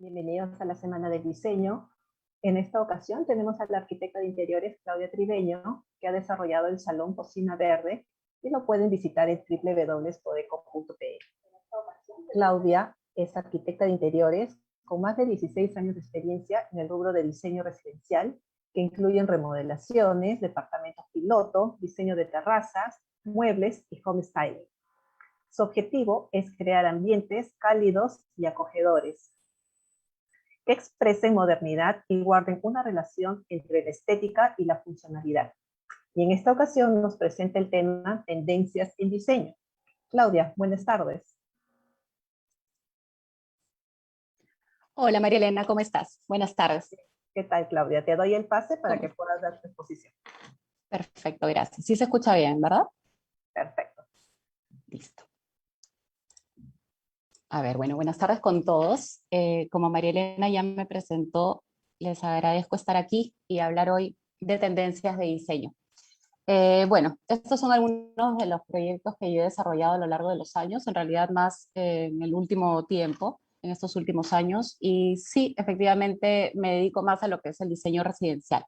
Bienvenidos a la Semana del Diseño. En esta ocasión tenemos a la arquitecta de interiores Claudia Tribeño, que ha desarrollado el Salón Cocina Verde y lo pueden visitar en www.podeco.pe. Claudia es arquitecta de interiores con más de 16 años de experiencia en el rubro de diseño residencial, que incluyen remodelaciones, departamentos piloto, diseño de terrazas, muebles y home styling. Su objetivo es crear ambientes cálidos y acogedores, que expresen modernidad y guarden una relación entre la estética y la funcionalidad. Y en esta ocasión nos presenta el tema Tendencias en Diseño. Claudia, buenas tardes. Hola María Elena, ¿cómo estás? Buenas tardes. ¿Qué tal, Claudia? Te doy el pase para que puedas dar tu exposición. Perfecto, gracias. Sí se escucha bien, ¿verdad? Perfecto. Listo. A ver, bueno, buenas tardes con todos. Como María Elena ya me presentó, les agradezco estar aquí y hablar hoy de tendencias de diseño. Bueno, estos son algunos de los proyectos que yo he desarrollado a lo largo de los años, en realidad más en el último tiempo, en estos últimos años, y sí, efectivamente me dedico más a lo que es el diseño residencial,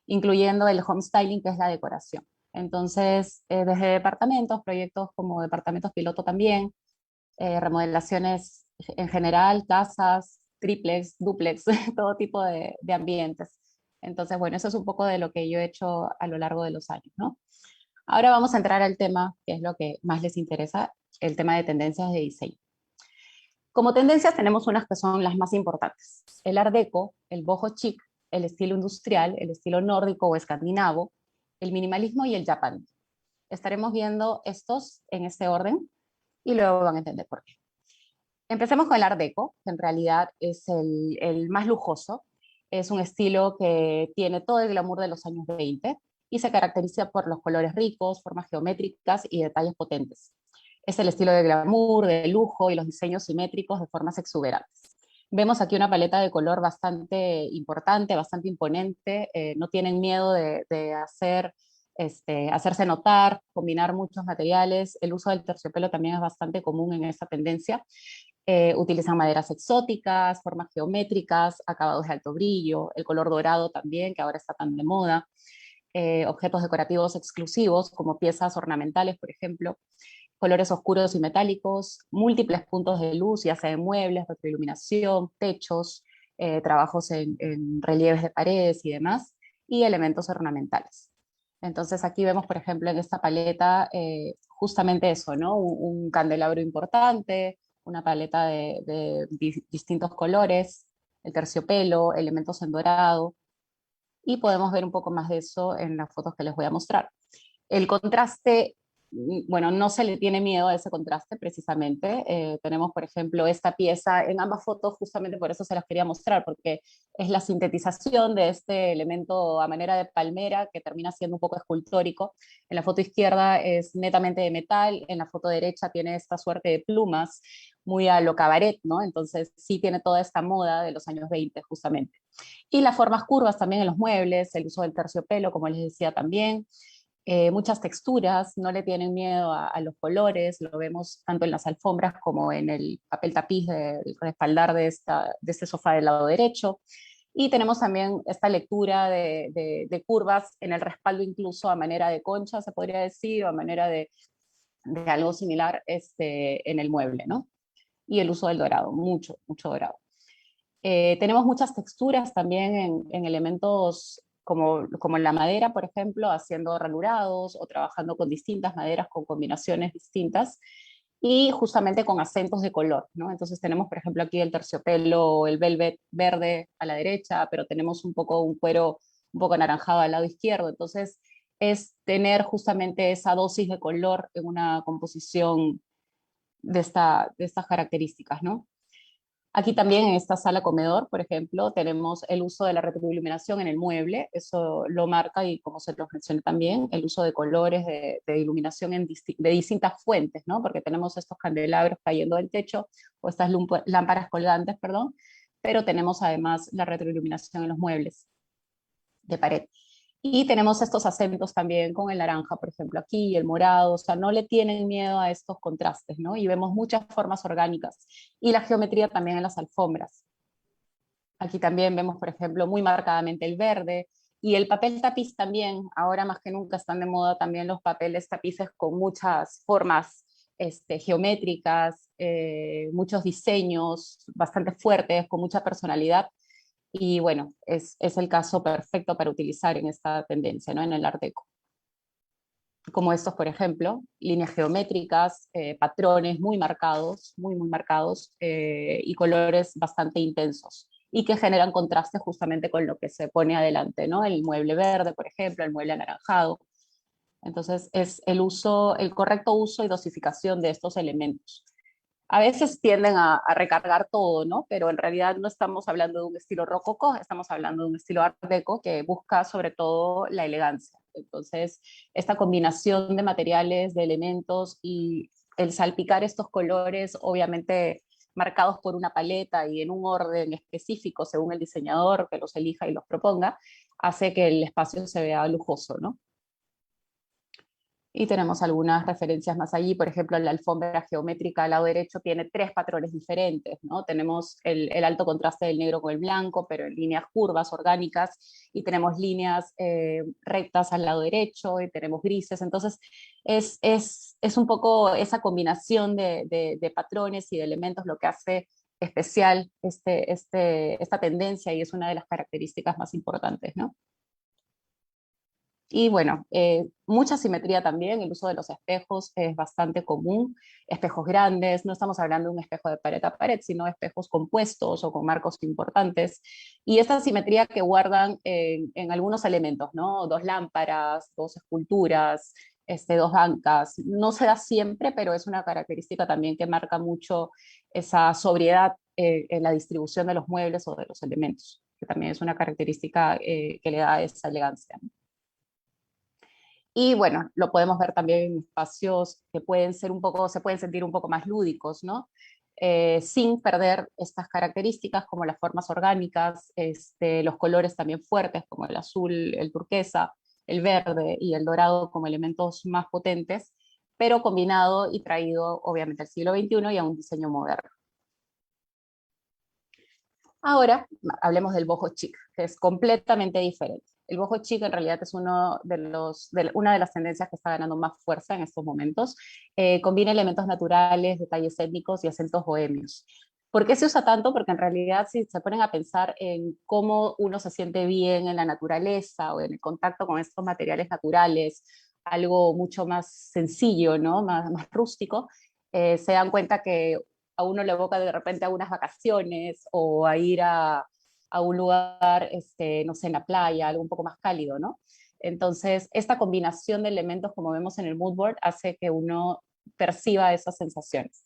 incluyendo el home styling, que es la decoración. Entonces, desde departamentos, proyectos como departamentos piloto también, remodelaciones en general, casas, triplex, duplex, todo tipo de ambientes. Entonces, bueno, eso es un poco de lo que yo he hecho a lo largo de los años, ¿no? Ahora vamos a entrar al tema, que es lo que más les interesa, el tema de tendencias de diseño. Como tendencias tenemos unas que son las más importantes. El Art Deco, el boho chic, el estilo industrial, el estilo nórdico o escandinavo, el minimalismo y el Japan. Estaremos viendo estos en este orden y luego van a entender por qué. Empecemos con el Art Deco, que en realidad es el más lujoso. Es un estilo que tiene todo el glamour de los años 20 y se caracteriza por los colores ricos, formas geométricas y detalles potentes. Es el estilo de glamour, de lujo y los diseños simétricos de formas exuberantes. Vemos aquí una paleta de color bastante importante, bastante imponente. No tienen miedo de hacerse notar, combinar muchos materiales. El uso del terciopelo también es bastante común en esta tendencia. Utilizan maderas exóticas, formas geométricas, acabados de alto brillo, el color dorado también, que ahora está tan de moda, objetos decorativos exclusivos como piezas ornamentales, por ejemplo, colores oscuros y metálicos, múltiples puntos de luz, ya sea en muebles, retroiluminación, techos, trabajos en relieves de paredes y demás, y elementos ornamentales. Entonces aquí vemos, por ejemplo, en esta paleta justamente eso, ¿no? Un candelabro importante, una paleta de distintos colores, el terciopelo, elementos en dorado, y podemos ver un poco más de eso en las fotos que les voy a mostrar. El contraste, bueno, no se le tiene miedo a ese contraste precisamente. Tenemos, por ejemplo, esta pieza en ambas fotos, justamente por eso se las quería mostrar, porque es la sintetización de este elemento a manera de palmera que termina siendo un poco escultórico. En la foto izquierda es netamente de metal, en la foto derecha tiene esta suerte de plumas, muy a lo cabaret, ¿no? Entonces sí tiene toda esta moda de los años 20 justamente. Y las formas curvas también en los muebles, el uso del terciopelo, como les decía también, muchas texturas, no le tienen miedo a los colores, lo vemos tanto en las alfombras como en el papel tapiz del respaldar de este sofá del lado derecho. Y tenemos también esta lectura de curvas en el respaldo, incluso a manera de concha, se podría decir, o a manera de algo similar en el mueble, ¿no? Y el uso del dorado, mucho, mucho dorado. Tenemos muchas texturas también en elementos como en la madera, por ejemplo, haciendo ranurados o trabajando con distintas maderas, con combinaciones distintas, y justamente con acentos de color, ¿no? Entonces tenemos, por ejemplo, aquí el terciopelo, el velvet verde a la derecha, pero tenemos un cuero un poco anaranjado al lado izquierdo. Entonces es tener justamente esa dosis de color en una composición de estas características, ¿no? Aquí también en esta sala comedor, por ejemplo, tenemos el uso de la retroiluminación en el mueble, eso lo marca y como se los mencioné también, el uso de colores de iluminación de distintas fuentes, ¿no? Porque tenemos estos candelabros cayendo del techo o estas lámparas colgantes, perdón, pero tenemos además la retroiluminación en los muebles de pared. Y tenemos estos acentos también con el naranja, por ejemplo, aquí, el morado, o sea, no le tienen miedo a estos contrastes, ¿no? Y vemos muchas formas orgánicas. Y la geometría también en las alfombras. Aquí también vemos, por ejemplo, muy marcadamente el verde. Y el papel tapiz también, ahora más que nunca están de moda también los papeles tapices con muchas formas geométricas, muchos diseños bastante fuertes, con mucha personalidad. Y bueno, es el caso perfecto para utilizar en esta tendencia, ¿no? En el Art Deco. Como estos, por ejemplo, líneas geométricas, patrones muy marcados, y colores bastante intensos y que generan contraste justamente con lo que se pone adelante, ¿no? El mueble verde, por ejemplo, el mueble anaranjado. Entonces, es el correcto uso y dosificación de estos elementos. A veces tienden a recargar todo, ¿no? Pero en realidad no estamos hablando de un estilo rococó, estamos hablando de un estilo art deco que busca sobre todo la elegancia. Entonces, esta combinación de materiales, de elementos y el salpicar estos colores, obviamente marcados por una paleta y en un orden específico según el diseñador que los elija y los proponga, hace que el espacio se vea lujoso, ¿no? Y tenemos algunas referencias más allí, por ejemplo, la alfombra geométrica al lado derecho tiene tres patrones diferentes, ¿no? Tenemos el alto contraste del negro con el blanco, pero en líneas curvas, orgánicas, y tenemos líneas rectas al lado derecho, y tenemos grises, entonces es un poco esa combinación de patrones y de elementos lo que hace especial esta tendencia y es una de las características más importantes, ¿no? Y bueno, mucha simetría también, el uso de los espejos es bastante común, espejos grandes, no estamos hablando de un espejo de pared a pared, sino espejos compuestos o con marcos importantes. Y esta simetría que guardan en algunos elementos, ¿no? Dos lámparas, dos esculturas, dos bancas. No se da siempre, pero es una característica también que marca mucho esa sobriedad en la distribución de los muebles o de los elementos, que también es una característica que le da esa elegancia, ¿no? Y bueno, lo podemos ver también en espacios que pueden ser un poco, se pueden sentir un poco más lúdicos, ¿no? Sin perder estas características como las formas orgánicas, los colores también fuertes como el azul, el turquesa, el verde y el dorado como elementos más potentes, pero combinado y traído obviamente al siglo XXI y a un diseño moderno. Ahora hablemos del boho chic, que es completamente diferente. El boho chic en realidad es una de las tendencias que está ganando más fuerza en estos momentos. Combina elementos naturales, detalles étnicos y acentos bohemios. ¿Por qué se usa tanto? Porque en realidad si se ponen a pensar en cómo uno se siente bien en la naturaleza o en el contacto con estos materiales naturales, algo mucho más sencillo, ¿no? Más rústico, se dan cuenta que a uno le evoca de repente a unas vacaciones o a ir a un lugar, no sé, en la playa, algo un poco más cálido, ¿no? Entonces, esta combinación de elementos, como vemos en el mood board, hace que uno perciba esas sensaciones.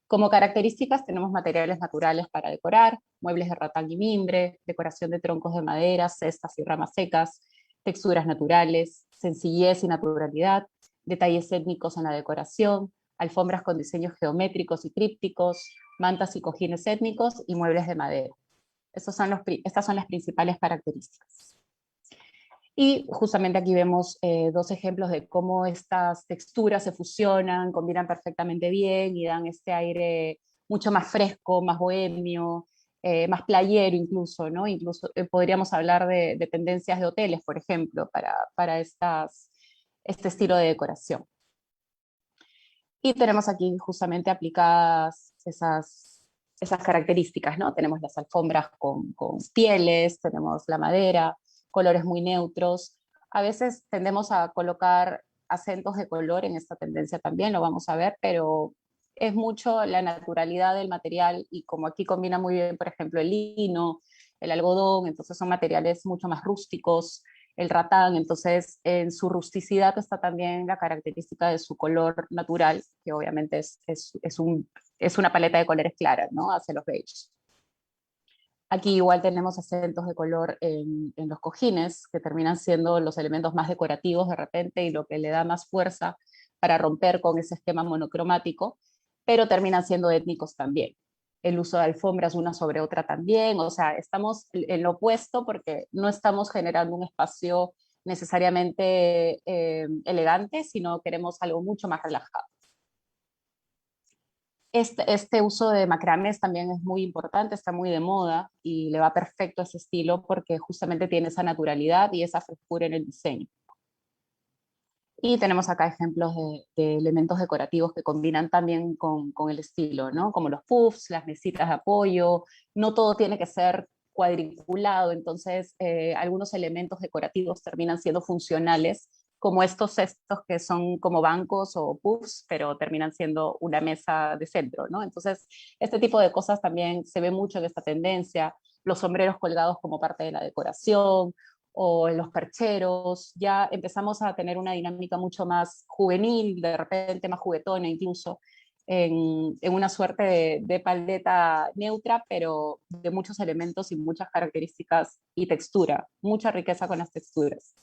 Como características tenemos materiales naturales para decorar, muebles de ratán y mimbre, decoración de troncos de madera, cestas y ramas secas, texturas naturales, sencillez y naturalidad, detalles étnicos en la decoración, alfombras con diseños geométricos y crípticos, mantas y cojines étnicos y muebles de madera. Estas son las principales características. Y justamente aquí vemos dos ejemplos de cómo estas texturas se fusionan, combinan perfectamente bien y dan este aire mucho más fresco, más bohemio, más playero incluso, ¿no? Incluso podríamos hablar de tendencias de hoteles, por ejemplo, para este estilo de decoración. Y tenemos aquí justamente aplicadas esas características, ¿no? Tenemos las alfombras con pieles, tenemos la madera, colores muy neutros. A veces tendemos a colocar acentos de color en esta tendencia también, lo vamos a ver, pero es mucho la naturalidad del material y como aquí combina muy bien, por ejemplo, el lino, el algodón, entonces son materiales mucho más rústicos, el ratán, entonces en su rusticidad está también la característica de su color natural, que obviamente es una paleta de colores clara, ¿no? Hacia los beiges. Aquí igual tenemos acentos de color en los cojines, que terminan siendo los elementos más decorativos de repente y lo que le da más fuerza para romper con ese esquema monocromático, pero terminan siendo étnicos también. El uso de alfombras una sobre otra también, o sea, estamos en lo opuesto porque no estamos generando un espacio necesariamente elegante, sino queremos algo mucho más relajado. Este uso de macramés también es muy importante, está muy de moda y le va perfecto a ese estilo porque justamente tiene esa naturalidad y esa frescura en el diseño. Y tenemos acá ejemplos de elementos decorativos que combinan también con el estilo, ¿no? Como los puffs, las mesitas de apoyo, no todo tiene que ser cuadriculado, entonces algunos elementos decorativos terminan siendo funcionales, como estos cestos que son como bancos o puffs, pero terminan siendo una mesa de centro, ¿no? Entonces, este tipo de cosas también se ve mucho en esta tendencia, los sombreros colgados como parte de la decoración, o en los percheros, ya empezamos a tener una dinámica mucho más juvenil, de repente más juguetona incluso, en una suerte de paleta neutra, pero de muchos elementos y muchas características y textura, mucha riqueza con las texturas.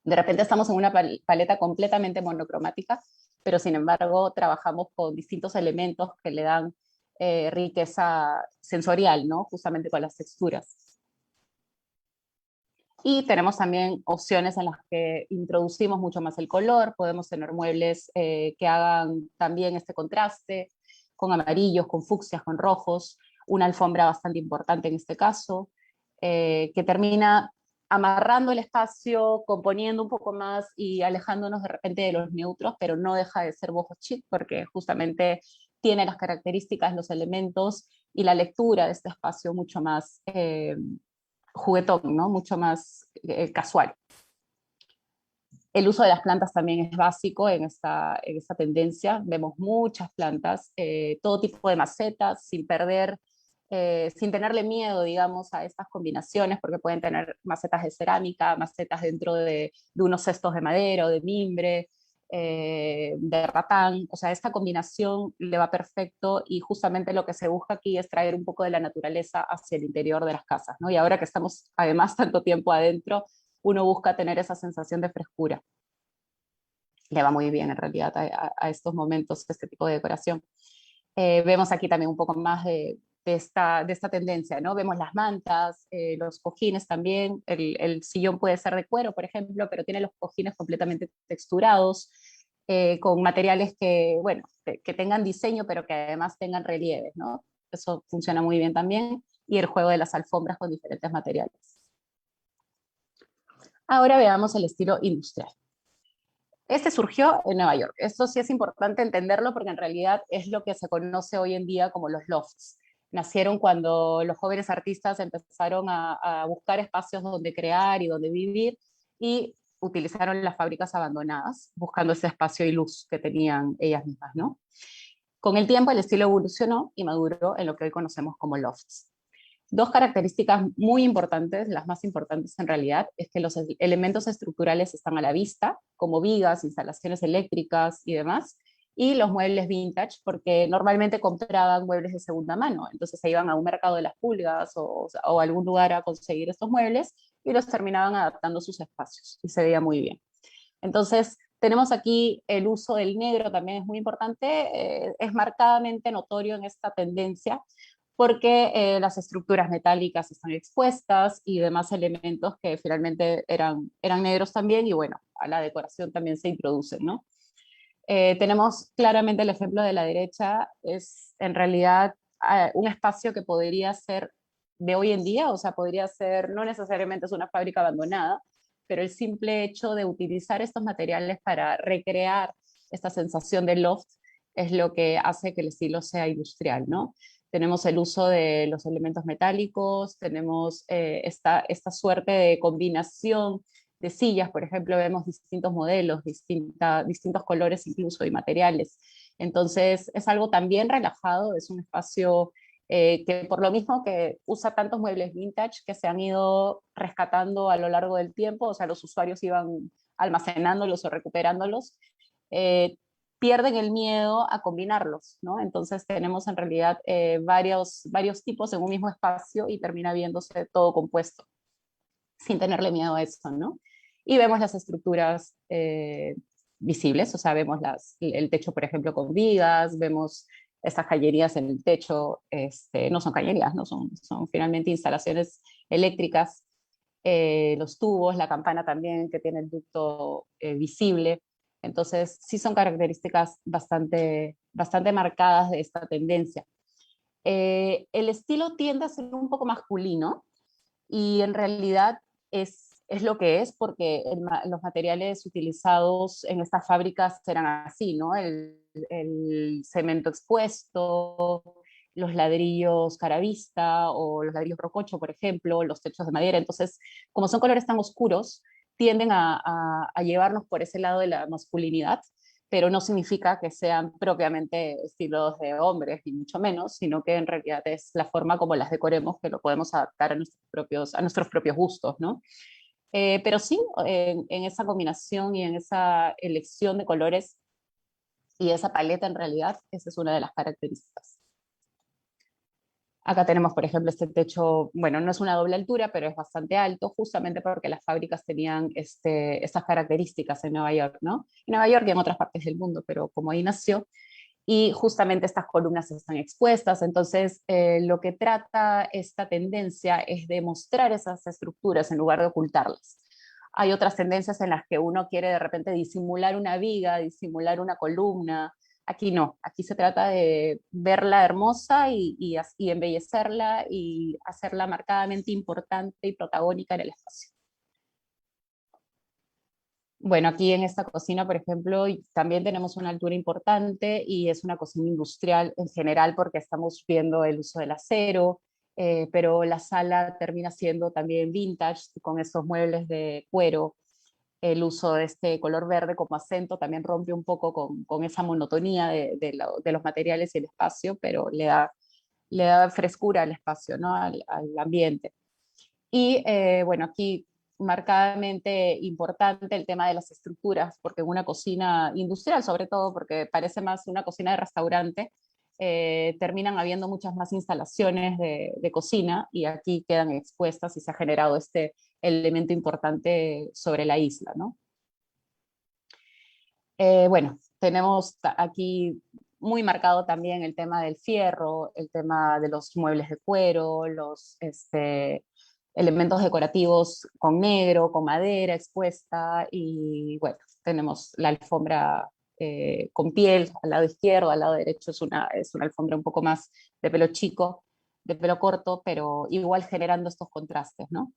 De repente estamos en una paleta completamente monocromática, pero sin embargo trabajamos con distintos elementos que le dan riqueza sensorial, ¿no? Justamente con las texturas. Y tenemos también opciones en las que introducimos mucho más el color, podemos tener muebles que hagan también este contraste, con amarillos, con fucsias, con rojos, una alfombra bastante importante en este caso, que termina amarrando el espacio, componiendo un poco más y alejándonos de repente de los neutros, pero no deja de ser boho chic porque justamente tiene las características, los elementos y la lectura de este espacio mucho más juguetón, ¿no? Mucho más casual. El uso de las plantas también es básico en esta tendencia. Vemos muchas plantas, todo tipo de macetas, sin tenerle miedo, digamos, a estas combinaciones, porque pueden tener macetas de cerámica, macetas dentro de unos cestos de madera o de mimbre, de ratán. O sea, esta combinación le va perfecto y justamente lo que se busca aquí es traer un poco de la naturaleza hacia el interior de las casas, ¿no? Y ahora que estamos además tanto tiempo adentro, uno busca tener esa sensación de frescura. Le va muy bien en realidad a estos momentos este tipo de decoración. Vemos aquí también un poco más de esta tendencia, ¿no? Vemos las mantas, los cojines también, el sillón puede ser de cuero, por ejemplo, pero tiene los cojines completamente texturados, con materiales que, bueno, que tengan diseño, pero que además tengan relieves, ¿no? Eso funciona muy bien también, y el juego de las alfombras con diferentes materiales. Ahora veamos el estilo industrial. Este surgió en Nueva York. Esto sí es importante entenderlo porque en realidad es lo que se conoce hoy en día como los lofts. Nacieron cuando los jóvenes artistas empezaron a buscar espacios donde crear y donde vivir y utilizaron las fábricas abandonadas, buscando ese espacio y luz que tenían ellas mismas, ¿no? Con el tiempo el estilo evolucionó y maduró en lo que hoy conocemos como lofts. Dos características muy importantes, las más importantes en realidad, es que los elementos estructurales están a la vista, como vigas, instalaciones eléctricas y demás, y los muebles vintage, porque normalmente compraban muebles de segunda mano, entonces se iban a un mercado de las pulgas o algún lugar a conseguir estos muebles y los terminaban adaptando a sus espacios y se veía muy bien. Entonces, tenemos aquí el uso del negro, también es muy importante, es marcadamente notorio en esta tendencia, porque las estructuras metálicas están expuestas y demás elementos que finalmente eran negros también, y bueno, a la decoración también se introducen, ¿no? Tenemos claramente el ejemplo de la derecha, es en realidad un espacio que podría ser de hoy en día, o sea, podría ser, no necesariamente es una fábrica abandonada, pero el simple hecho de utilizar estos materiales para recrear esta sensación de loft es lo que hace que el estilo sea industrial, ¿no? Tenemos el uso de los elementos metálicos, tenemos esta suerte de combinación de sillas, por ejemplo, vemos distintos modelos, distintos colores incluso y materiales. Entonces es algo también relajado, es un espacio que por lo mismo que usa tantos muebles vintage que se han ido rescatando a lo largo del tiempo, o sea, los usuarios iban almacenándolos o recuperándolos, eh, pierden el miedo a combinarlos, ¿no? Entonces tenemos en realidad varios tipos en un mismo espacio y termina viéndose todo compuesto, sin tenerle miedo a eso, ¿no? Y vemos las estructuras visibles, o sea, vemos el techo, por ejemplo, con vigas, vemos estas cañerías en el techo, no son cañerías, no son finalmente instalaciones eléctricas, los tubos, la campana también que tiene el ducto visible. Entonces, sí son características bastante bastante marcadas de esta tendencia. El estilo tiende a ser un poco masculino y en realidad es lo que es porque los materiales utilizados en estas fábricas eran así, ¿no? El cemento expuesto, los ladrillos caravista o los ladrillos rococho, por ejemplo, los techos de madera. Entonces, como son colores tan oscuros, tienden a llevarnos por ese lado de la masculinidad, pero no significa que sean propiamente estilos de hombres, ni mucho menos, sino que en realidad es la forma como las decoremos que lo podemos adaptar a nuestros propios gustos, ¿no? Pero sí, en esa combinación y en esa elección de colores y esa paleta en realidad, esa es una de las características. Acá tenemos, por ejemplo, este techo, bueno, no es una doble altura, pero es bastante alto, justamente porque las fábricas tenían estas características en Nueva York, ¿no? En Nueva York y en otras partes del mundo, pero como ahí nació, y justamente estas columnas están expuestas, entonces lo que trata esta tendencia es de mostrar esas estructuras en lugar de ocultarlas. Hay otras tendencias en las que uno quiere de repente disimular una viga, disimular una columna. Aquí no, aquí se trata de verla hermosa y embellecerla y hacerla marcadamente importante y protagónica en el espacio. Bueno, aquí en esta cocina, por ejemplo, también tenemos una altura importante y es una cocina industrial en general porque estamos viendo el uso del acero, pero la sala termina siendo también vintage con estos muebles de cuero. El uso de este color verde como acento también rompe un poco con esa monotonía de los materiales y el espacio, pero le da frescura al espacio, ¿no? Al ambiente. Y bueno, aquí marcadamente importante el tema de las estructuras, porque en una cocina industrial, sobre todo, porque parece más una cocina de restaurante, terminan habiendo muchas más instalaciones de cocina y aquí quedan expuestas y se ha generado este elemento importante sobre la isla, ¿no? Bueno, tenemos aquí muy marcado también el tema del fierro, el tema de los muebles de cuero, los elementos decorativos con negro, con madera expuesta y bueno, tenemos la alfombra con piel al lado izquierdo, al lado derecho es una alfombra un poco más de pelo chico, de pelo corto, pero igual generando estos contrastes, ¿no?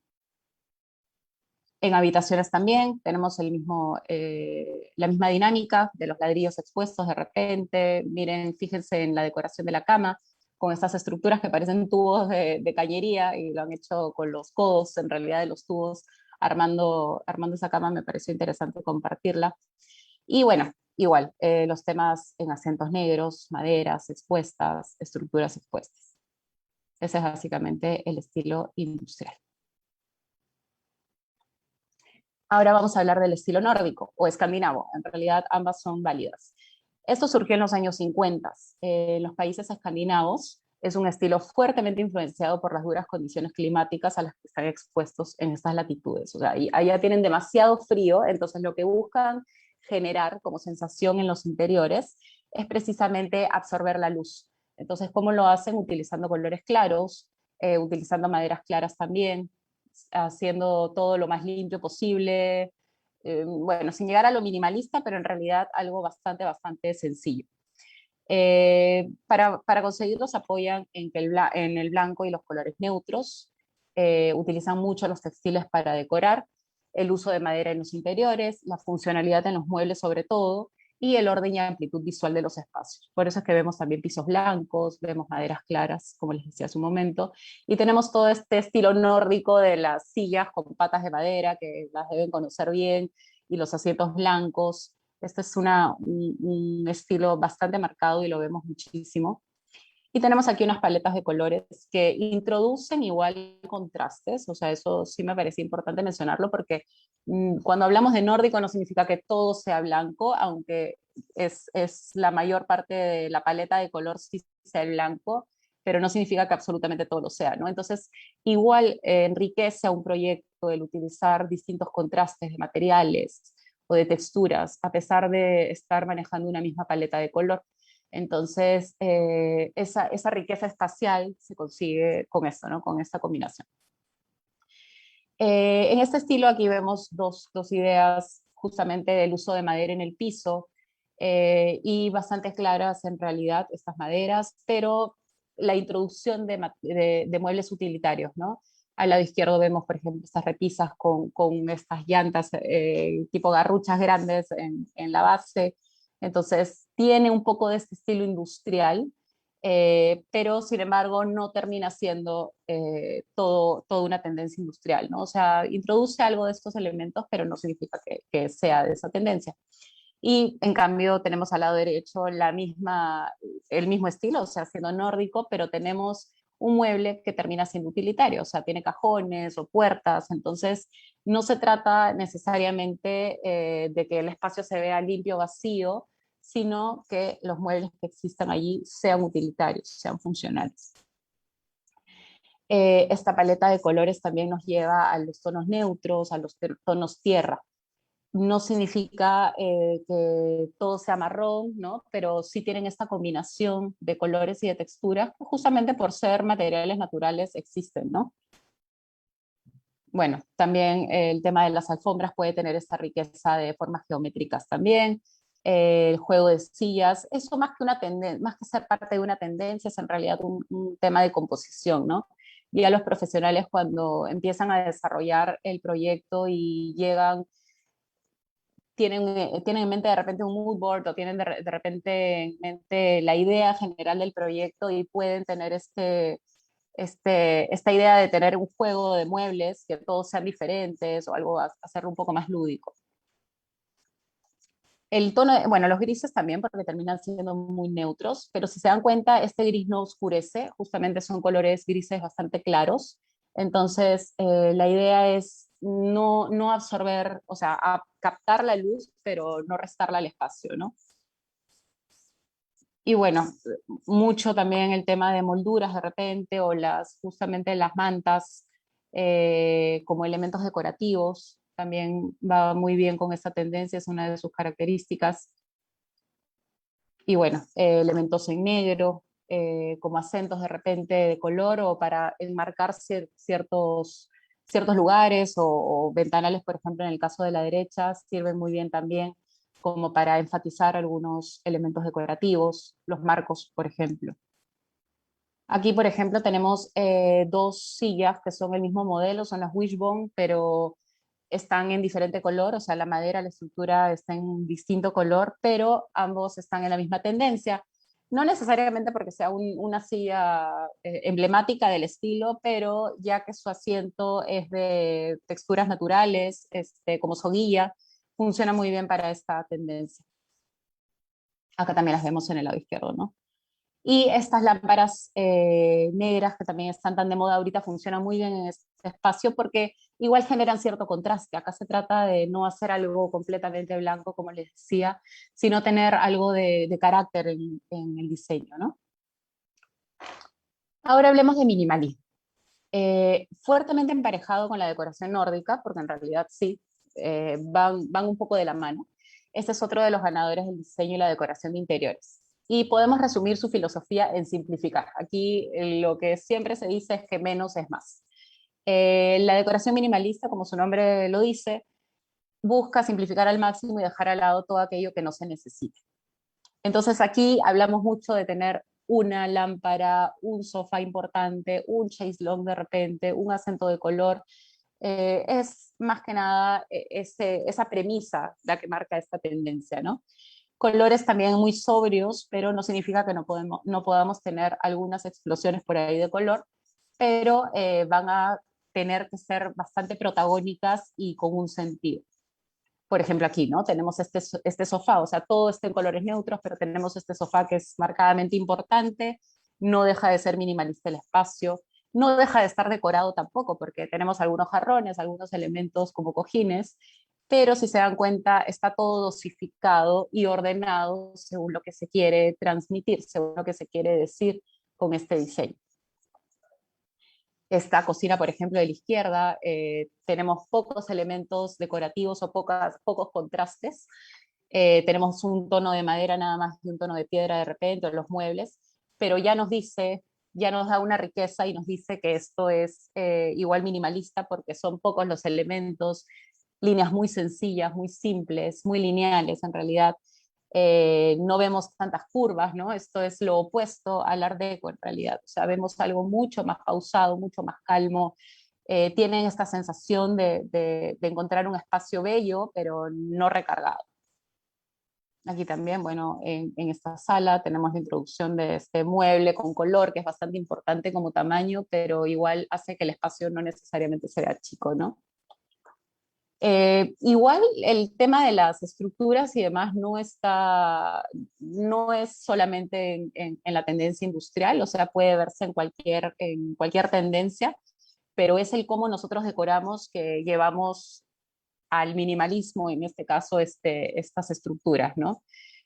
En habitaciones también tenemos la misma dinámica de los ladrillos expuestos de repente. Miren, fíjense en la decoración de la cama, con estas estructuras que parecen tubos de cañería y lo han hecho con los codos, en realidad de los tubos, armando esa cama me pareció interesante compartirla. Y bueno, igual, los temas en acentos negros, maderas expuestas, estructuras expuestas. Ese es básicamente el estilo industrial. Ahora vamos a hablar del estilo nórdico o escandinavo. En realidad ambas son válidas. Esto surgió en los años 50. En los países escandinavos es un estilo fuertemente influenciado por las duras condiciones climáticas a las que están expuestos en estas latitudes. O sea, allá tienen demasiado frío, entonces lo que buscan generar como sensación en los interiores es precisamente absorber la luz. Entonces, ¿cómo lo hacen? Utilizando colores claros, utilizando maderas claras también, haciendo todo lo más limpio posible, bueno, sin llegar a lo minimalista, pero en realidad algo bastante sencillo. Para conseguirlos apoyan en el blanco y los colores neutros, utilizan mucho los textiles para decorar, el uso de madera en los interiores, la funcionalidad en los muebles sobre todo, y el orden y amplitud visual de los espacios. Por eso es que vemos también pisos blancos, vemos maderas claras, como les decía hace un momento, y tenemos todo este estilo nórdico de las sillas con patas de madera, que las deben conocer bien, y los asientos blancos. Este es un estilo bastante marcado y lo vemos muchísimo. Y tenemos aquí unas paletas de colores que introducen igual contrastes, o sea, eso sí me parece importante mencionarlo porque cuando hablamos de nórdico no significa que todo sea blanco, aunque es la mayor parte de la paleta de color sí sea el blanco, pero no significa que absolutamente todo lo sea, ¿no? Entonces, igual enriquece a un proyecto el utilizar distintos contrastes de materiales o de texturas, a pesar de estar manejando una misma paleta de color. Entonces, esa riqueza espacial se consigue con esto, ¿no? Con esta combinación. En este estilo aquí vemos dos ideas justamente del uso de madera en el piso, y bastante claras en realidad estas maderas, pero la introducción de muebles utilitarios, ¿no? Al lado izquierdo vemos, por ejemplo, estas repisas con estas llantas tipo garruchas grandes en la base. Entonces, tiene un poco de este estilo industrial, pero sin embargo no termina siendo toda una tendencia industrial, ¿no? O sea, introduce algo de estos elementos, pero no significa que sea de esa tendencia. Y en cambio tenemos al lado derecho el mismo estilo, o sea, siendo nórdico, pero tenemos un mueble que termina siendo utilitario, o sea, tiene cajones o puertas, entonces no se trata necesariamente de que el espacio se vea limpio o vacío, sino que los muebles que existan allí sean utilitarios, sean funcionales. Esta paleta de colores también nos lleva a los tonos neutros, a los tonos tierra. No significa que todo sea marrón, ¿no? Pero sí tienen esta combinación de colores y de texturas, justamente por ser materiales naturales existen, ¿no? Bueno, también el tema de las alfombras puede tener esta riqueza de formas geométricas también. El juego de sillas, eso más que una tendencia, más que ser parte de una tendencia, es en realidad un tema de composición, ¿no? Y a los profesionales cuando empiezan a desarrollar el proyecto y llegan tienen en mente de repente un mood board o tienen de repente en mente la idea general del proyecto y pueden tener esta idea de tener un juego de muebles que todos sean diferentes o algo, hacerlo un poco más lúdico. El tono, bueno, los grises también porque terminan siendo muy neutros, pero si se dan cuenta, este gris no oscurece, justamente son colores grises bastante claros. Entonces, la idea es no absorber, o sea, captar la luz, pero no restarla al espacio, ¿no? Y bueno, mucho también el tema de molduras de repente, o justamente las mantas como elementos decorativos, también va muy bien con esta tendencia, es una de sus características. Y bueno, elementos en negro, como acentos de repente de color o para enmarcar ciertos lugares o ventanales, por ejemplo, en el caso de la derecha, sirven muy bien también como para enfatizar algunos elementos decorativos, los marcos, por ejemplo. Aquí, por ejemplo, tenemos dos sillas que son el mismo modelo, son las Wishbone, pero están en diferente color, o sea, la madera, la estructura está en distinto color, pero ambos están en la misma tendencia. No necesariamente porque sea una silla emblemática del estilo, pero ya que su asiento es de texturas naturales, como soguilla, funciona muy bien para esta tendencia. Acá también las vemos en el lado izquierdo, ¿no? Y estas lámparas negras que también están tan de moda ahorita funcionan muy bien en este espacio porque igual generan cierto contraste. Acá se trata de no hacer algo completamente blanco, como les decía, sino tener algo de carácter en el diseño, ¿no? Ahora hablemos de minimalismo. Fuertemente emparejado con la decoración nórdica, porque en realidad sí, van un poco de la mano. Este es otro de los ganadores del diseño y la decoración de interiores. Y podemos resumir su filosofía en simplificar. Aquí lo que siempre se dice es que menos es más. La decoración minimalista, como su nombre lo dice, busca simplificar al máximo y dejar al lado todo aquello que no se necesite. Entonces aquí hablamos mucho de tener una lámpara, un sofá importante, un chaiselong de repente, un acento de color. Es más que nada esa premisa la que marca esta tendencia, ¿no? Colores también muy sobrios, pero no significa que no podamos tener algunas explosiones por ahí de color, pero van a tener que ser bastante protagónicas y con un sentido. Por ejemplo, aquí, ¿no? Tenemos este sofá, o sea, todo está en colores neutros, pero tenemos este sofá que es marcadamente importante, no deja de ser minimalista el espacio, no deja de estar decorado tampoco, porque tenemos algunos jarrones, algunos elementos como cojines, pero si se dan cuenta, está todo dosificado y ordenado según lo que se quiere transmitir, según lo que se quiere decir con este diseño. Esta cocina, por ejemplo, de la izquierda, tenemos pocos elementos decorativos o pocos contrastes. Tenemos un tono de madera nada más y un tono de piedra de repente en los muebles, pero ya nos dice, ya nos da una riqueza y nos dice que esto es igual minimalista porque son pocos los elementos, líneas muy sencillas, muy simples, muy lineales en realidad, no vemos tantas curvas, ¿no? Esto es lo opuesto al Art Deco en realidad, o sea, vemos algo mucho más pausado, mucho más calmo, tienen esta sensación de encontrar un espacio bello, pero no recargado. Aquí también, bueno, en esta sala tenemos la introducción de este mueble con color, que es bastante importante como tamaño, pero igual hace que el espacio no necesariamente se vea chico, ¿no? Igual el tema de las estructuras y demás no es solamente en la tendencia industrial, o sea, puede verse en cualquier tendencia, pero es el cómo nosotros decoramos que llevamos al minimalismo, en este caso, estas estructuras, ¿no?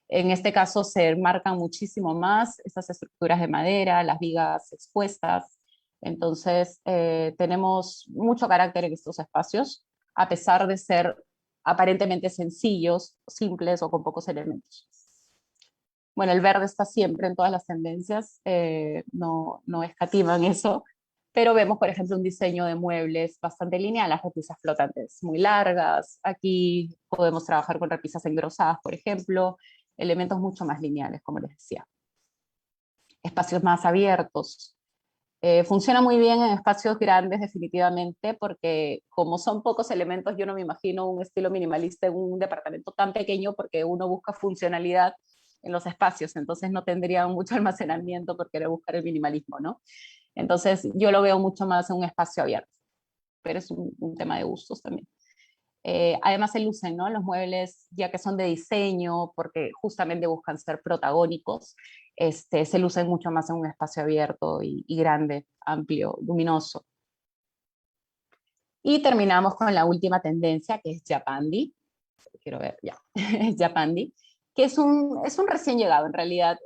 En este caso se marcan muchísimo más estas estructuras de madera, las vigas expuestas, entonces tenemos mucho carácter en estos espacios, a pesar de ser aparentemente sencillos, simples o con pocos elementos. Bueno, el verde está siempre en todas las tendencias, no escatiman eso, pero vemos, por ejemplo, un diseño de muebles bastante lineal, las repisas flotantes muy largas, aquí podemos trabajar con repisas engrosadas, por ejemplo, elementos mucho más lineales, como les decía. Espacios más abiertos. Funciona muy bien en espacios grandes, definitivamente, porque como son pocos elementos, yo no me imagino un estilo minimalista en un departamento tan pequeño, porque uno busca funcionalidad en los espacios, entonces no tendría mucho almacenamiento por querer buscar el minimalismo, ¿no? Entonces yo lo veo mucho más en un espacio abierto, pero es un tema de gustos también. Además se lucen, ¿no? Los muebles, ya que son de diseño, porque justamente buscan ser protagónicos, se lucen mucho más en un espacio abierto y grande, amplio, luminoso. Y terminamos con la última tendencia, que es Japandi. Quiero ver, ya, Japandi, que es un recién llegado en realidad.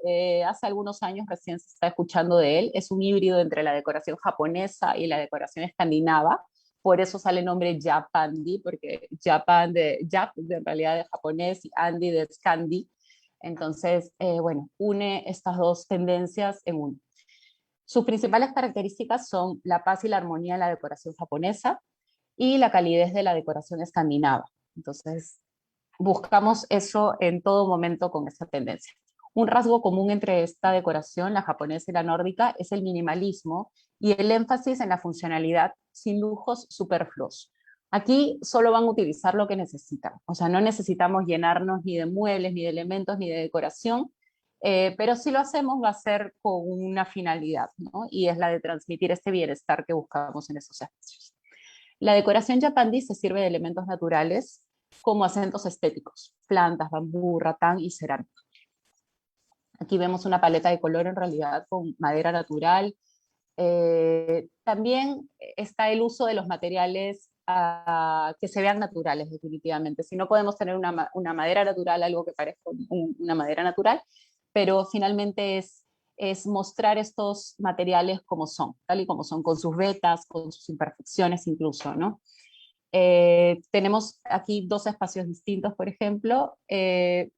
Hace algunos años recién se está escuchando de él. Es un híbrido entre la decoración japonesa y la decoración escandinava. Por eso sale el nombre Japandi, porque Japan de en realidad de japonés y Andy de Scandi. Entonces, bueno, une estas dos tendencias en uno. Sus principales características son la paz y la armonía en la decoración japonesa y la calidez de la decoración escandinava. Entonces, buscamos eso en todo momento con esta tendencia. Un rasgo común entre esta decoración, la japonesa y la nórdica, es el minimalismo y el énfasis en la funcionalidad sin lujos superfluos. Aquí solo van a utilizar lo que necesitan, o sea, no necesitamos llenarnos ni de muebles, ni de elementos, ni de decoración, pero si lo hacemos va a ser con una finalidad, ¿no? Y es la de transmitir este bienestar que buscamos en esos espacios. La decoración japandi se sirve de elementos naturales como acentos estéticos, plantas, bambú, ratán y cerámica. Aquí vemos una paleta de color en realidad con madera natural. También está el uso de los materiales que se vean naturales, definitivamente. Si no podemos tener una madera natural, algo que parezca una madera natural, pero finalmente es mostrar estos materiales como son, tal y como son, con sus vetas, con sus imperfecciones incluso, ¿no? Tenemos aquí dos espacios distintos, por ejemplo. En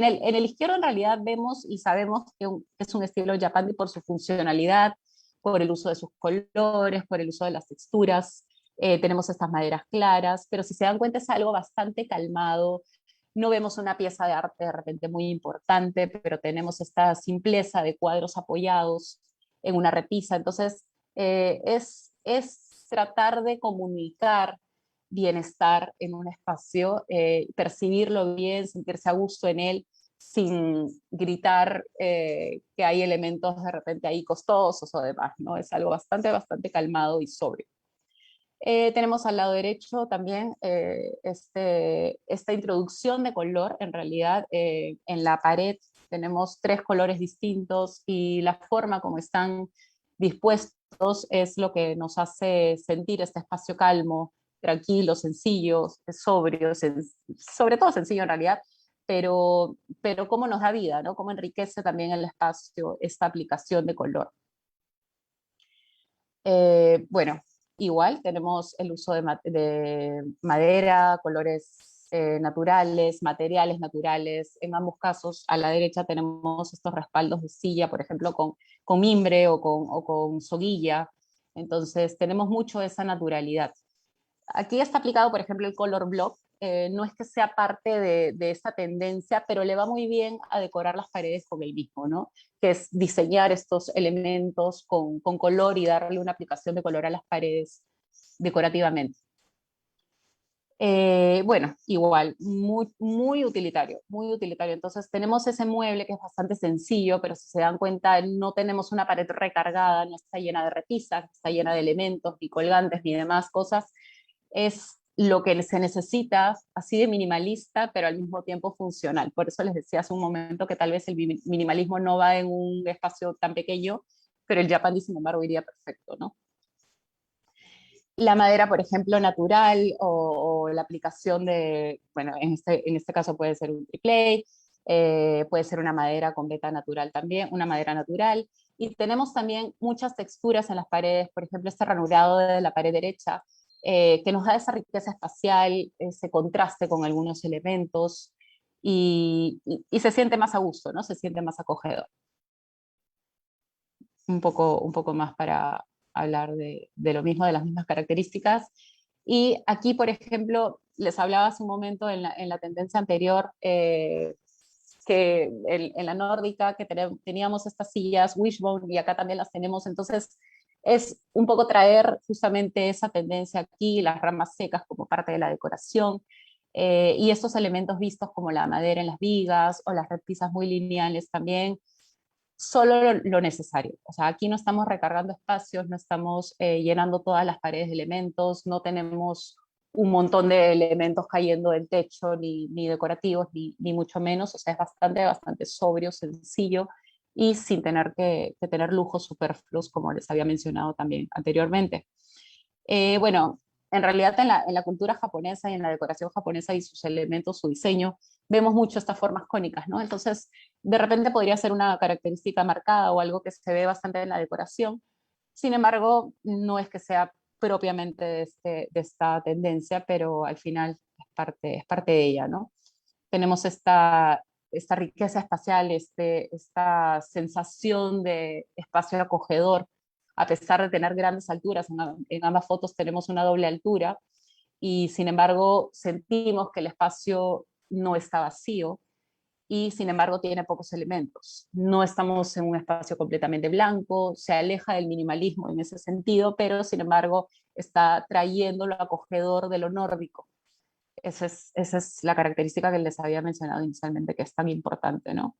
el izquierdo en realidad vemos y sabemos que es un estilo Japandi por su funcionalidad, por el uso de sus colores, por el uso de las texturas. Tenemos estas maderas claras, pero si se dan cuenta es algo bastante calmado. No vemos una pieza de arte de repente muy importante, pero tenemos esta simpleza de cuadros apoyados en una repisa. Entonces, es tratar de comunicar bienestar en un espacio, percibirlo bien, sentirse a gusto en él, sin gritar que hay elementos de repente ahí costosos o demás, ¿no? Es algo bastante calmado y sobrio. Tenemos al lado derecho también esta introducción de color, en realidad en la pared tenemos tres colores distintos y la forma como están dispuestos es lo que nos hace sentir este espacio calmo, tranquilo, sencillo, sobrio, sobre todo sencillo en realidad, pero cómo nos da vida, ¿no? Cómo enriquece también el espacio esta aplicación de color. Bueno, igual tenemos el uso de madera, colores naturales, materiales naturales. En ambos casos, a la derecha tenemos estos respaldos de silla, por ejemplo, con mimbre o con soguilla. Entonces, tenemos mucho esa naturalidad. Aquí está aplicado, por ejemplo, el color block, no es que sea parte de esta tendencia, pero le va muy bien a decorar las paredes con el mismo, ¿no? Que es diseñar estos elementos con color y darle una aplicación de color a las paredes decorativamente. Bueno, igual, muy utilitario, muy utilitario. Entonces tenemos ese mueble que es bastante sencillo, pero si se dan cuenta, no tenemos una pared recargada, no está llena de repisas, no está llena de elementos, ni colgantes, ni demás cosas. Es lo que se necesita, así de minimalista, pero al mismo tiempo funcional. Por eso les decía hace un momento que tal vez el minimalismo no va en un espacio tan pequeño, pero el Japandi, sin embargo, iría perfecto, ¿no? La madera, por ejemplo, natural o la aplicación de, bueno, en este caso puede ser un triplay, puede ser una madera con beta natural también, una madera natural. Y tenemos también muchas texturas en las paredes, por ejemplo, este ranurado de la pared derecha, que nos da esa riqueza espacial, ese contraste con algunos elementos y se siente más a gusto, ¿no? Se siente más acogedor. Un poco más para hablar de lo mismo, de las mismas características. Y aquí, por ejemplo, les hablaba hace un momento en la tendencia anterior, que en la nórdica, que teníamos estas sillas wishbone y acá también las tenemos. Entonces, es un poco traer justamente esa tendencia aquí, las ramas secas como parte de la decoración, y estos elementos vistos como la madera en las vigas o las repisas muy lineales también, solo lo necesario. O sea, aquí no estamos recargando espacios, no estamos llenando todas las paredes de elementos, no tenemos un montón de elementos cayendo del techo, ni decorativos, ni mucho menos. O sea, es bastante sobrio, sencillo y sin tener que tener lujos superfluos, como les había mencionado también anteriormente. Bueno, en realidad en la cultura japonesa y en la decoración japonesa y sus elementos, su diseño, vemos mucho estas formas cónicas, ¿no? Entonces, de repente podría ser una característica marcada o algo que se ve bastante en la decoración. Sin embargo, no es que sea propiamente de esta tendencia, pero al final es parte de ella, ¿no? Tenemos esta riqueza espacial, esta sensación de espacio acogedor, a pesar de tener grandes alturas. En ambas fotos tenemos una doble altura y sin embargo sentimos que el espacio no está vacío y sin embargo tiene pocos elementos. No estamos en un espacio completamente blanco, se aleja del minimalismo en ese sentido, pero sin embargo está trayendo lo acogedor de lo nórdico. Esa es la característica que les había mencionado inicialmente, que es tan importante, ¿no?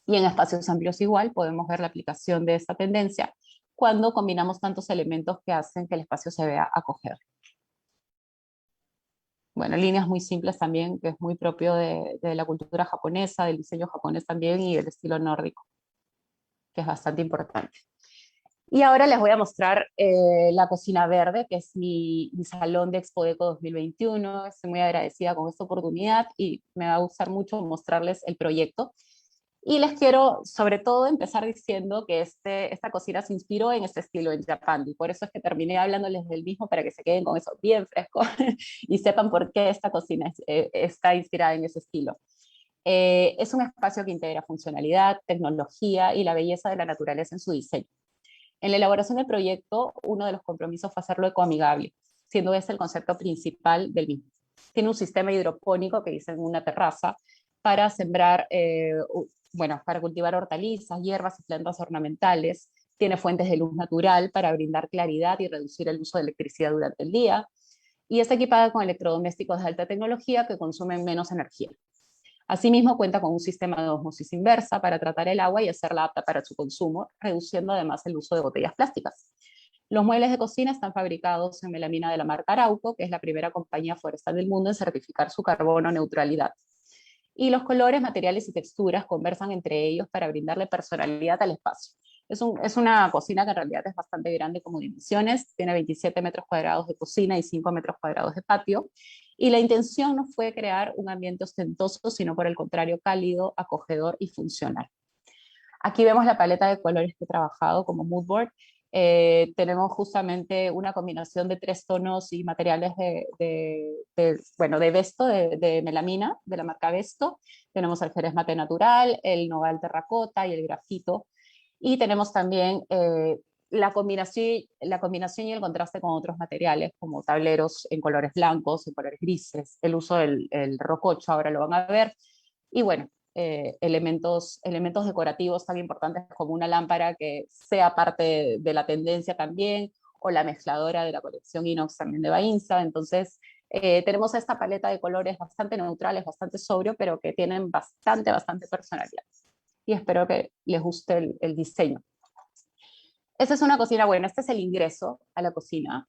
Y en espacios amplios igual podemos ver la aplicación de esta tendencia cuando combinamos tantos elementos que hacen que el espacio se vea acogedor. Bueno, líneas muy simples también, que es muy propio de la cultura japonesa, del diseño japonés también y del estilo nórdico, que es bastante importante. Y ahora les voy a mostrar la cocina verde, que es mi salón de Expodeco 2021. Estoy muy agradecida con esta oportunidad y me va a gustar mucho mostrarles el proyecto. Y les quiero, sobre todo, empezar diciendo que esta cocina se inspiró en este estilo en Japandi. Por eso es que terminé hablándoles del mismo, para que se queden con eso bien fresco y sepan por qué esta cocina está inspirada en ese estilo. Es un espacio que integra funcionalidad, tecnología y la belleza de la naturaleza en su diseño. En la elaboración del proyecto, uno de los compromisos fue hacerlo ecoamigable, siendo ese el concepto principal del mismo. Tiene un sistema hidropónico que dice en una terraza para sembrar, bueno, para cultivar hortalizas, hierbas y plantas ornamentales. Tiene fuentes de luz natural para brindar claridad y reducir el uso de electricidad durante el día. Y está equipada con electrodomésticos de alta tecnología que consumen menos energía. Asimismo, cuenta con un sistema de ósmosis inversa para tratar el agua y hacerla apta para su consumo, reduciendo además el uso de botellas plásticas. Los muebles de cocina están fabricados en melamina de la marca Arauco, que es la primera compañía forestal del mundo en certificar su carbono neutralidad. Y los colores, materiales y texturas conversan entre ellos para brindarle personalidad al espacio. Es una cocina que en realidad es bastante grande como dimensiones, tiene 27 metros cuadrados de cocina y 5 metros cuadrados de patio, y la intención no fue crear un ambiente ostentoso, sino por el contrario cálido, acogedor y funcional. Aquí vemos la paleta de colores que he trabajado como mood board. Tenemos justamente una combinación de 3 tonos y materiales bueno, de Vesto, de melamina, de la marca Vesto. Tenemos el jerez mate natural, el nogal terracota y el grafito. Y tenemos también la combinación y el contraste con otros materiales, como tableros en colores blancos, en colores grises, el uso del el rococho, ahora lo van a ver, y bueno, elementos decorativos tan importantes como una lámpara que sea parte de la tendencia también, o la mezcladora de la colección inox también de Bainza. Entonces, tenemos esta paleta de colores bastante neutrales, bastante sobrio, pero que tienen bastante personalidad. Y espero que les guste el diseño. Esta es una cocina, bueno, este es el ingreso a la cocina.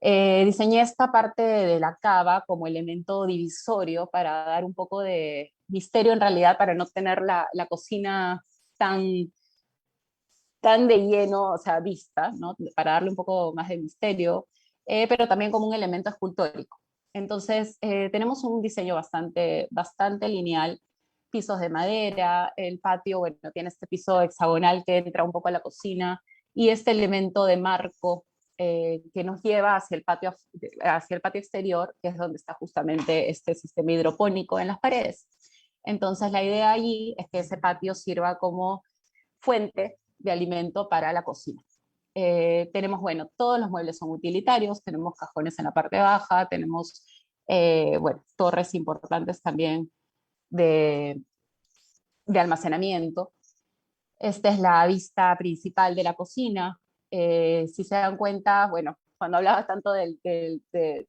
Diseñé esta parte de la cava como elemento divisorio para dar un poco de misterio en realidad, para no tener la cocina tan, tan de lleno, o sea, vista, ¿no? Para darle un poco más de misterio, pero también como un elemento escultórico. Entonces, tenemos un diseño bastante lineal, pisos de madera, el patio, bueno, tiene este piso hexagonal que entra un poco a la cocina, y este elemento de marco que nos lleva hacia el patio exterior, que es donde está justamente este sistema hidropónico en las paredes. Entonces, la idea allí es que ese patio sirva como fuente de alimento para la cocina. Tenemos, bueno, todos los muebles son utilitarios, tenemos cajones en la parte baja, tenemos, bueno, torres importantes también de, de almacenamiento. Esta es la vista principal de la cocina. Si se dan cuenta, bueno, cuando hablaba tanto del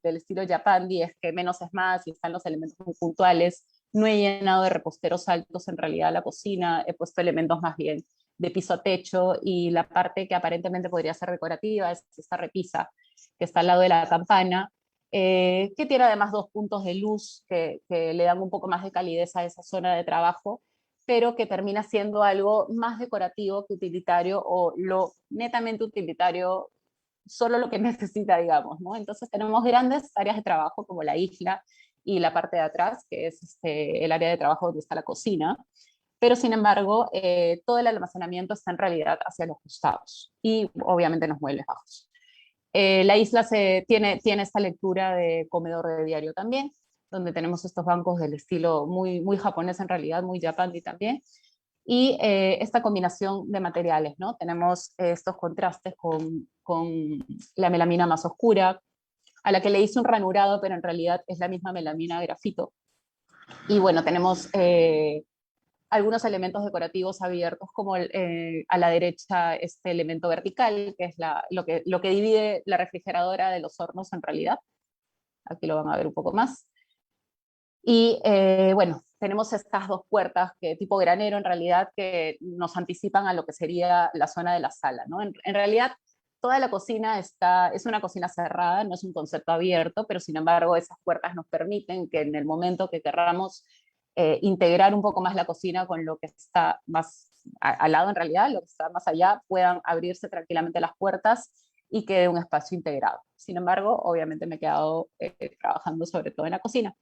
estilo Japandi, es que menos es más y están los elementos muy puntuales. No he llenado de reposteros altos en realidad la cocina, he puesto elementos más bien de piso a techo, y la parte que aparentemente podría ser decorativa es esta repisa que está al lado de la campana, que tiene además dos puntos de luz que le dan un poco más de calidez a esa zona de trabajo, pero que termina siendo algo más decorativo que utilitario, o lo netamente utilitario, solo lo que necesita, digamos, ¿no? Entonces tenemos grandes áreas de trabajo como la isla y la parte de atrás, que es el área de trabajo donde está la cocina, pero sin embargo, todo el almacenamiento está en realidad hacia los costados y obviamente en los muebles bajos. La isla tiene esta lectura de comedor de diario también, donde tenemos estos bancos del estilo muy japonés en realidad, muy japandi también, y esta combinación de materiales, ¿no? Tenemos estos contrastes con la melamina más oscura, a la que le hice un ranurado, pero en realidad es la misma melamina grafito. Y bueno, tenemos algunos elementos decorativos abiertos, como a la derecha este elemento vertical, que es lo que divide la refrigeradora de los hornos en realidad. Aquí lo van a ver un poco más. Y bueno, tenemos estas dos puertas que tipo granero en realidad, que nos anticipan a lo que sería la zona de la sala, ¿no? En realidad, toda la cocina es una cocina cerrada, no es un concepto abierto, pero sin embargo esas puertas nos permiten que en el momento que querramos integrar un poco más la cocina con lo que está más al lado en realidad, lo que está más allá, puedan abrirse tranquilamente las puertas y quede un espacio integrado. Sin embargo, obviamente me he quedado trabajando sobre todo en la cocina.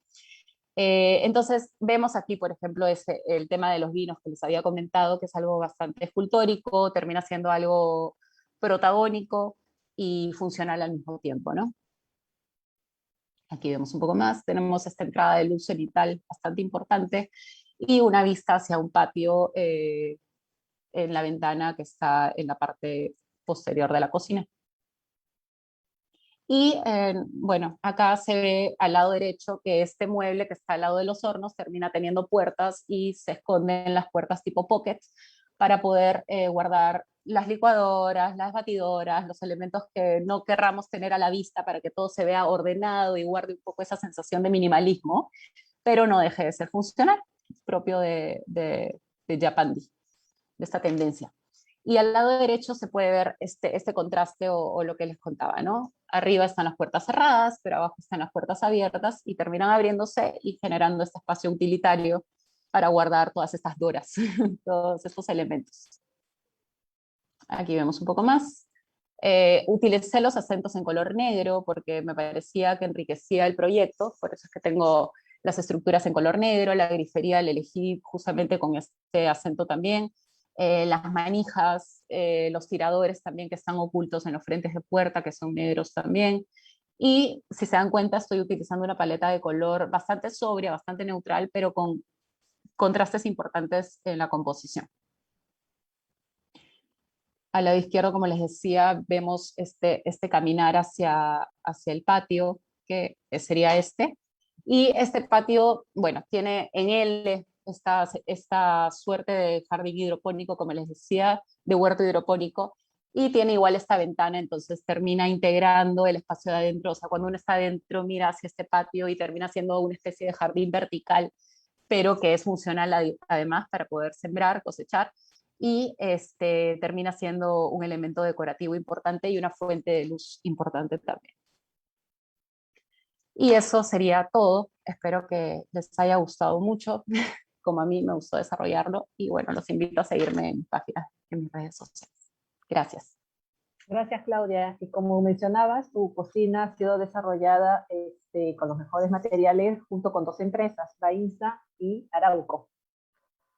Entonces vemos aquí, por ejemplo, el tema de los vinos que les había comentado, que es algo bastante escultórico, termina siendo algo protagónico y funcional al mismo tiempo, ¿no? Aquí vemos un poco más, tenemos esta entrada de luz cenital bastante importante y una vista hacia un patio en la ventana que está en la parte posterior de la cocina. Y bueno, acá se ve al lado derecho que este mueble que está al lado de los hornos termina teniendo puertas y se esconden las puertas tipo pockets para poder guardar las licuadoras, las batidoras, los elementos que no querramos tener a la vista para que todo se vea ordenado y guarde un poco esa sensación de minimalismo, pero no deje de ser funcional, propio de Japandi, de esta tendencia. Y al lado derecho se puede ver este contraste o lo que les contaba, ¿no? Arriba están las puertas cerradas, pero abajo están las puertas abiertas y terminan abriéndose y generando este espacio utilitario para guardar todas estas doras, todos estos elementos. Aquí vemos un poco más. Utilicé los acentos en color negro porque me parecía que enriquecía el proyecto, por eso es que tengo las estructuras en color negro, la grifería la elegí justamente con este acento también, las manijas, los tiradores también que están ocultos en los frentes de puerta, que son negros también. Y si se dan cuenta, estoy utilizando una paleta de color bastante sobria, bastante neutral, pero con contrastes importantes en la composición. Al lado izquierdo, como les decía, vemos este caminar hacia el patio, que sería este. Y este patio, bueno, tiene en él esta suerte de jardín hidropónico, como les decía, de huerto hidropónico, y tiene igual esta ventana, entonces termina integrando el espacio de adentro. O sea, cuando uno está adentro, mira hacia este patio y termina siendo una especie de jardín vertical, pero que es funcional además para poder sembrar, cosechar, y termina siendo un elemento decorativo importante y una fuente de luz importante también. Y eso sería todo. Espero que les haya gustado mucho, como a mí me gustó desarrollarlo, y bueno, los invito a seguirme en mis páginas, en mis redes sociales. Gracias. Gracias, Claudia. Y como mencionabas, tu cocina ha sido desarrollada con los mejores materiales junto con dos empresas, Bainza y Arauco.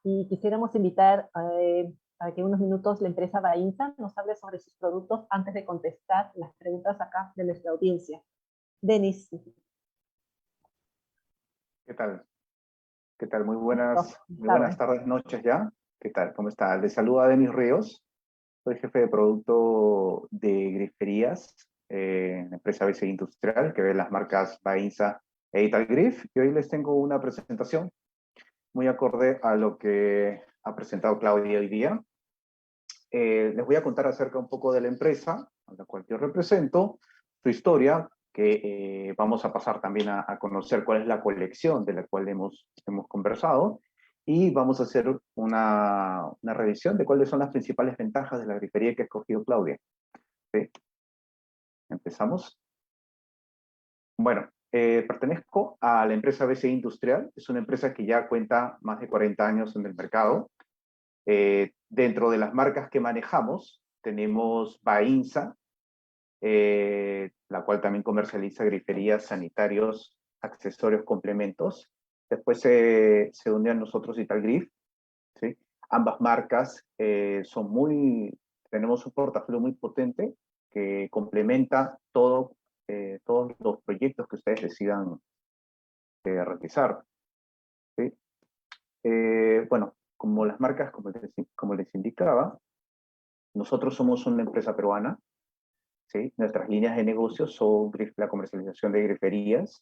Y quisiéramos invitar a que en unos minutos la empresa Bainza nos hable sobre sus productos antes de contestar las preguntas acá de nuestra audiencia. Denis. ¿Qué tal? ¿Qué tal? Listo. Muy buenas tardes, noches ya. ¿Qué tal? ¿Cómo está? Les saluda Denis Ríos. Soy jefe de producto de griferías en la empresa BC Industrial, que ve las marcas Bainza e Italgrif. Y hoy les tengo una presentación muy acorde a lo que ha presentado Claudia hoy día. Les voy a contar acerca un poco de la empresa a la cual yo represento, su historia, que vamos a pasar también a conocer cuál es la colección de la cual hemos conversado, y vamos a hacer una revisión de cuáles son las principales ventajas de la grifería que ha escogido Claudia. ¿Sí? ¿Empezamos? Bueno, pertenezco a la empresa BC Industrial. Es una empresa que ya cuenta más de 40 años en el mercado. Dentro de las marcas que manejamos, tenemos Bainza, la cual también comercializa griferías, sanitarios, accesorios, complementos. Después se unió a nosotros Italgrif, ¿sí? Ambas marcas tenemos un portafolio muy potente que complementa todos los proyectos que ustedes decidan realizar. ¿Sí? Bueno, como las marcas, como les indicaba, nosotros somos una empresa peruana. ¿Sí? Nuestras líneas de negocio son la comercialización de griferías.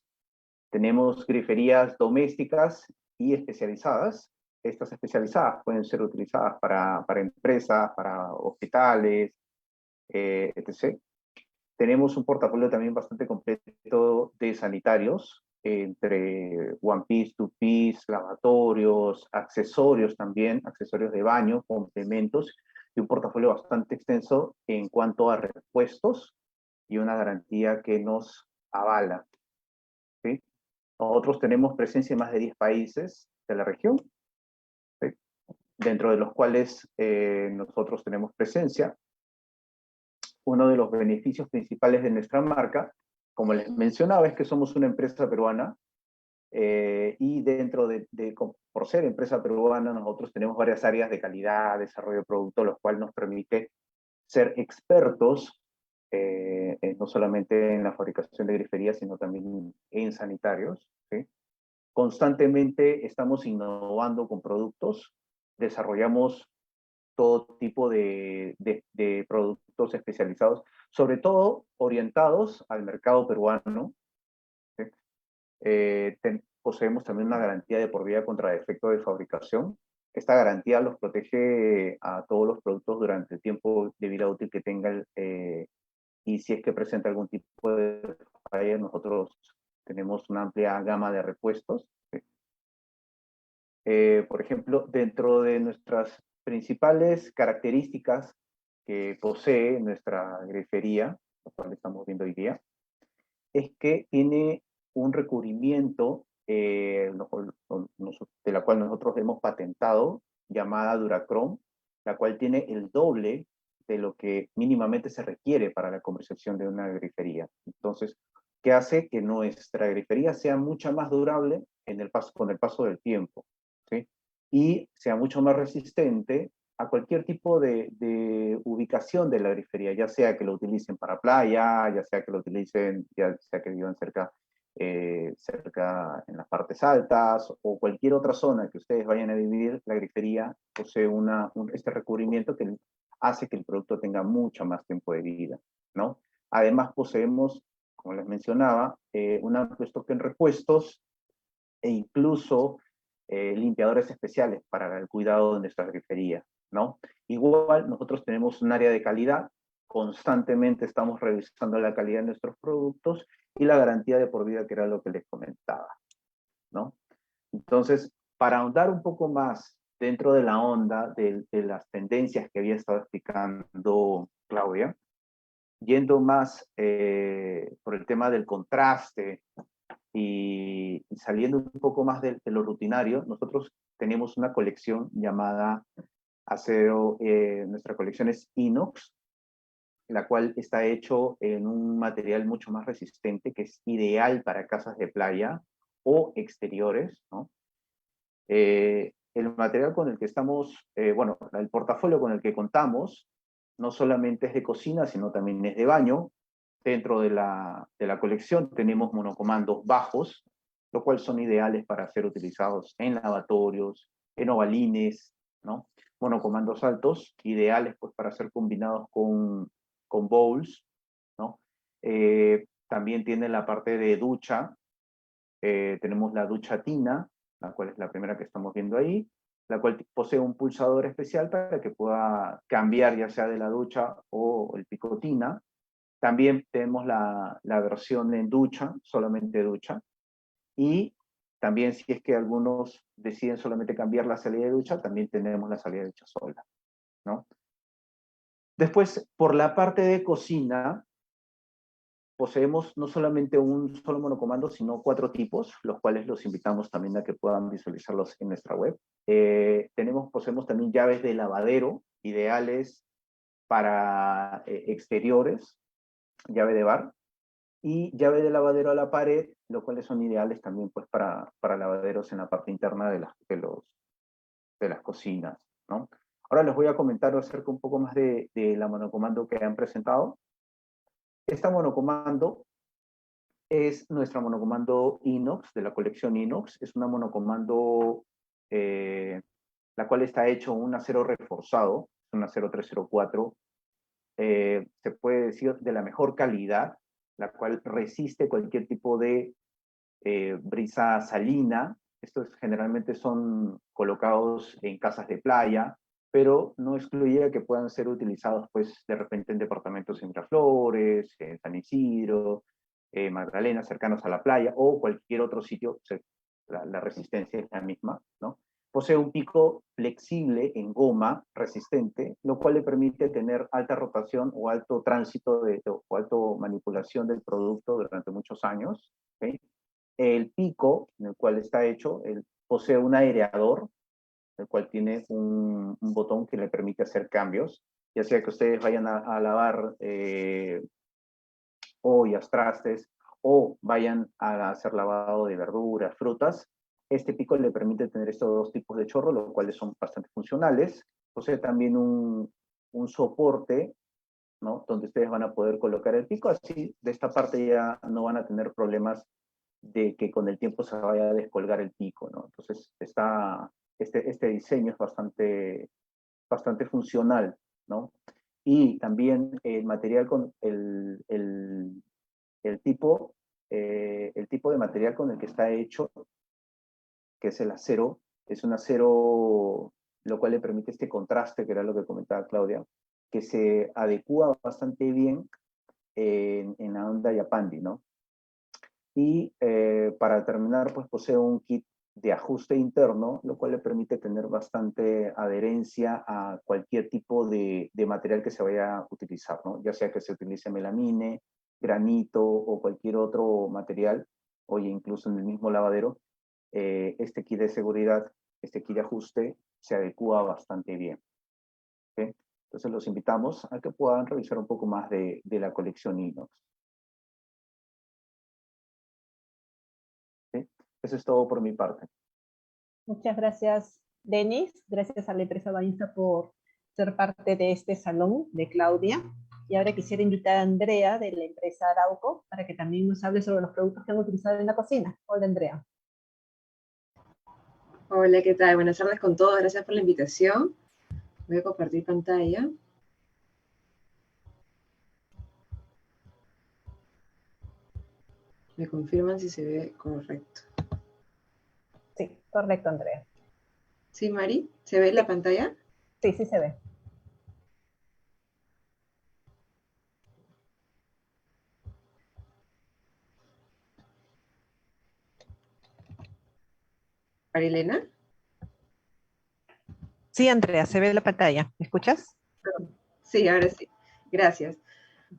Tenemos griferías domésticas y especializadas. Estas especializadas pueden ser utilizadas para empresas, para hospitales, etc. Tenemos un portafolio también bastante completo de sanitarios, entre one piece, two piece, lavatorios, accesorios también, accesorios de baño, complementos, y un portafolio bastante extenso en cuanto a repuestos y una garantía que nos avala. ¿Sí? Nosotros tenemos presencia en más de 10 países de la región, ¿sí? Dentro de los cuales nosotros tenemos presencia. Uno de los beneficios principales de nuestra marca, como les mencionaba, es que somos una empresa peruana, y por ser empresa peruana, nosotros tenemos varias áreas de calidad, desarrollo de producto, lo cual nos permite ser expertos no solamente en la fabricación de griferías, sino también en sanitarios. ¿Sí? Constantemente estamos innovando con productos, desarrollamos todo tipo de productos especializados, sobre todo orientados al mercado peruano. ¿Sí? Poseemos también una garantía de por vida contra defecto de fabricación. Esta garantía los protege a todos los productos durante el tiempo de vida útil que tengan, y si es que presenta algún tipo de falla, nosotros tenemos una amplia gama de repuestos. Por ejemplo, dentro de nuestras principales características que posee nuestra grifería, la cual estamos viendo hoy día, es que tiene un recubrimiento de la cual nosotros hemos patentado, llamada Durachrome, la cual tiene el doble de lo que mínimamente se requiere para la comercialización de una grifería. Entonces, ¿qué hace? Que nuestra grifería sea mucho más durable con el paso del tiempo, ¿sí? Y sea mucho más resistente a cualquier tipo de ubicación de la grifería, ya sea que lo utilicen para playa, ya sea que lo utilicen, ya sea que vivan cerca en las partes altas, o cualquier otra zona que ustedes vayan a vivir. La grifería posee este recubrimiento que hace que el producto tenga mucho más tiempo de vida, ¿no? Además poseemos, como les mencionaba, un amplio stock en repuestos e incluso limpiadores especiales para el cuidado de nuestra grifería, ¿no? Igual nosotros tenemos un área de calidad, constantemente estamos revisando la calidad de nuestros productos y la garantía de por vida, que era lo que les comentaba, ¿no? Entonces, para ahondar un poco más dentro de la onda de las tendencias que había estado explicando Claudia, yendo más por el tema del contraste y saliendo un poco más de lo rutinario, nosotros tenemos una colección llamada acero, nuestra colección es inox, la cual está hecho en un material mucho más resistente, que es ideal para casas de playa o exteriores, ¿no? El material con el que estamos, bueno, el portafolio con el que contamos, no solamente es de cocina, sino también es de baño. Dentro de la colección tenemos monocomandos bajos, lo cual son ideales para ser utilizados en lavatorios, en ovalines, ¿no? Monocomandos altos, ideales pues para ser combinados con bowls, ¿no? También tiene la parte de ducha, tenemos la ducha tina, la cual es la primera que estamos viendo ahí, la cual posee un pulsador especial para que pueda cambiar ya sea de la ducha o el picotina. También tenemos la versión en ducha, solamente ducha, y también si es que algunos deciden solamente cambiar la salida de ducha, también tenemos la salida de ducha sola, ¿no? Después, por la parte de cocina, poseemos no solamente un solo monocomando, sino 4 tipos, los cuales los invitamos también a que puedan visualizarlos en nuestra web. Poseemos también llaves de lavadero, ideales para exteriores, llave de bar, y llave de lavadero a la pared, los cuales son ideales también pues, para lavaderos en la parte interna de las cocinas, ¿no? Ahora les voy a comentar acerca un poco más de la monocomando que han presentado. Esta monocomando es nuestra monocomando inox, de la colección inox. Es una monocomando la cual está hecho un acero reforzado, un acero 304, se puede decir de la mejor calidad, la cual resiste cualquier tipo de brisa salina. Estos generalmente son colocados en casas de playa, pero no excluye que puedan ser utilizados pues de repente en departamentos en Miraflores, en San Isidro, Magdalena, cercanos a la playa, o cualquier otro sitio, la resistencia es la misma, ¿no? Posee un pico flexible en goma resistente, lo cual le permite tener alta rotación o alto tránsito o alto manipulación del producto durante muchos años, ¿okay? El pico en el cual está hecho, posee un aireador, el cual tiene un botón que le permite hacer cambios, ya sea que ustedes vayan a lavar ollas, trastes, o vayan a hacer lavado de verduras, frutas. Este pico le permite tener estos 2 tipos de chorro, los cuales son bastante funcionales. Posee también un soporte, ¿no? Donde ustedes van a poder colocar el pico, así de esta parte ya no van a tener problemas de que con el tiempo se vaya a descolgar el pico, ¿no? Entonces, este diseño es bastante funcional, ¿no? Y también el material con el tipo de material con el que está hecho, que es el acero, es un acero, lo cual le permite este contraste, que era lo que comentaba Claudia, que se adecua bastante bien en la onda Yapandi, ¿no? Y para terminar, pues posee un kit de ajuste interno, lo cual le permite tener bastante adherencia a cualquier tipo de material que se vaya a utilizar, ¿no? Ya sea que se utilice melamine, granito o cualquier otro material, o incluso en el mismo lavadero, este kit de seguridad, este kit de ajuste, se adecua bastante bien, ¿okay? Entonces los invitamos a que puedan revisar un poco más de la colección inox. ¿Sí? Eso es todo por mi parte. Muchas gracias, Denis. Gracias a la empresa Bainsa por ser parte de este salón de Claudia. Y ahora quisiera invitar a Andrea de la empresa Arauco para que también nos hable sobre los productos que han utilizado en la cocina. Hola, Andrea. Hola, ¿qué tal? Buenas tardes con todos. Gracias por la invitación. Voy a compartir pantalla. Me confirman si se ve correcto. Sí, correcto, Andrea. ¿Sí, Mari? ¿Se ve la pantalla? Sí, sí se ve. ¿Marilena? Sí, Andrea, se ve la pantalla. ¿Me escuchas? Sí, ahora sí. Gracias.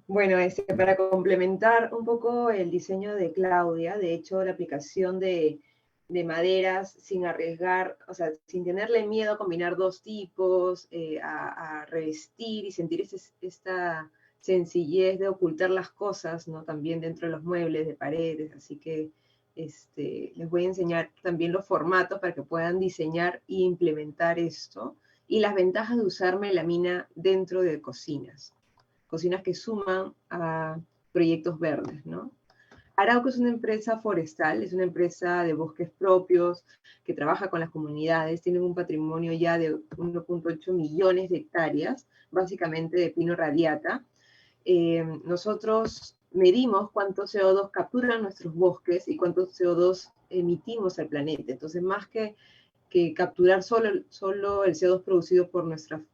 Bueno, para complementar un poco el diseño de Claudia, de hecho, la aplicación de maderas sin arriesgar, o sea, sin tenerle miedo a combinar dos tipos, a revestir y sentir esta sencillez de ocultar las cosas, ¿no? También dentro de los muebles, de paredes, así que les voy a enseñar también los formatos para que puedan diseñar e implementar esto, y las ventajas de usar melamina dentro de cocinas que suman a proyectos verdes, ¿no? Arauco es una empresa forestal, es una empresa de bosques propios, que trabaja con las comunidades, tienen un patrimonio ya de 1.8 millones de hectáreas, básicamente de pino radiata. Nosotros medimos cuánto CO2 capturan nuestros bosques y cuánto CO2 emitimos al planeta. Entonces, más que capturar solo el CO2 producido por nuestro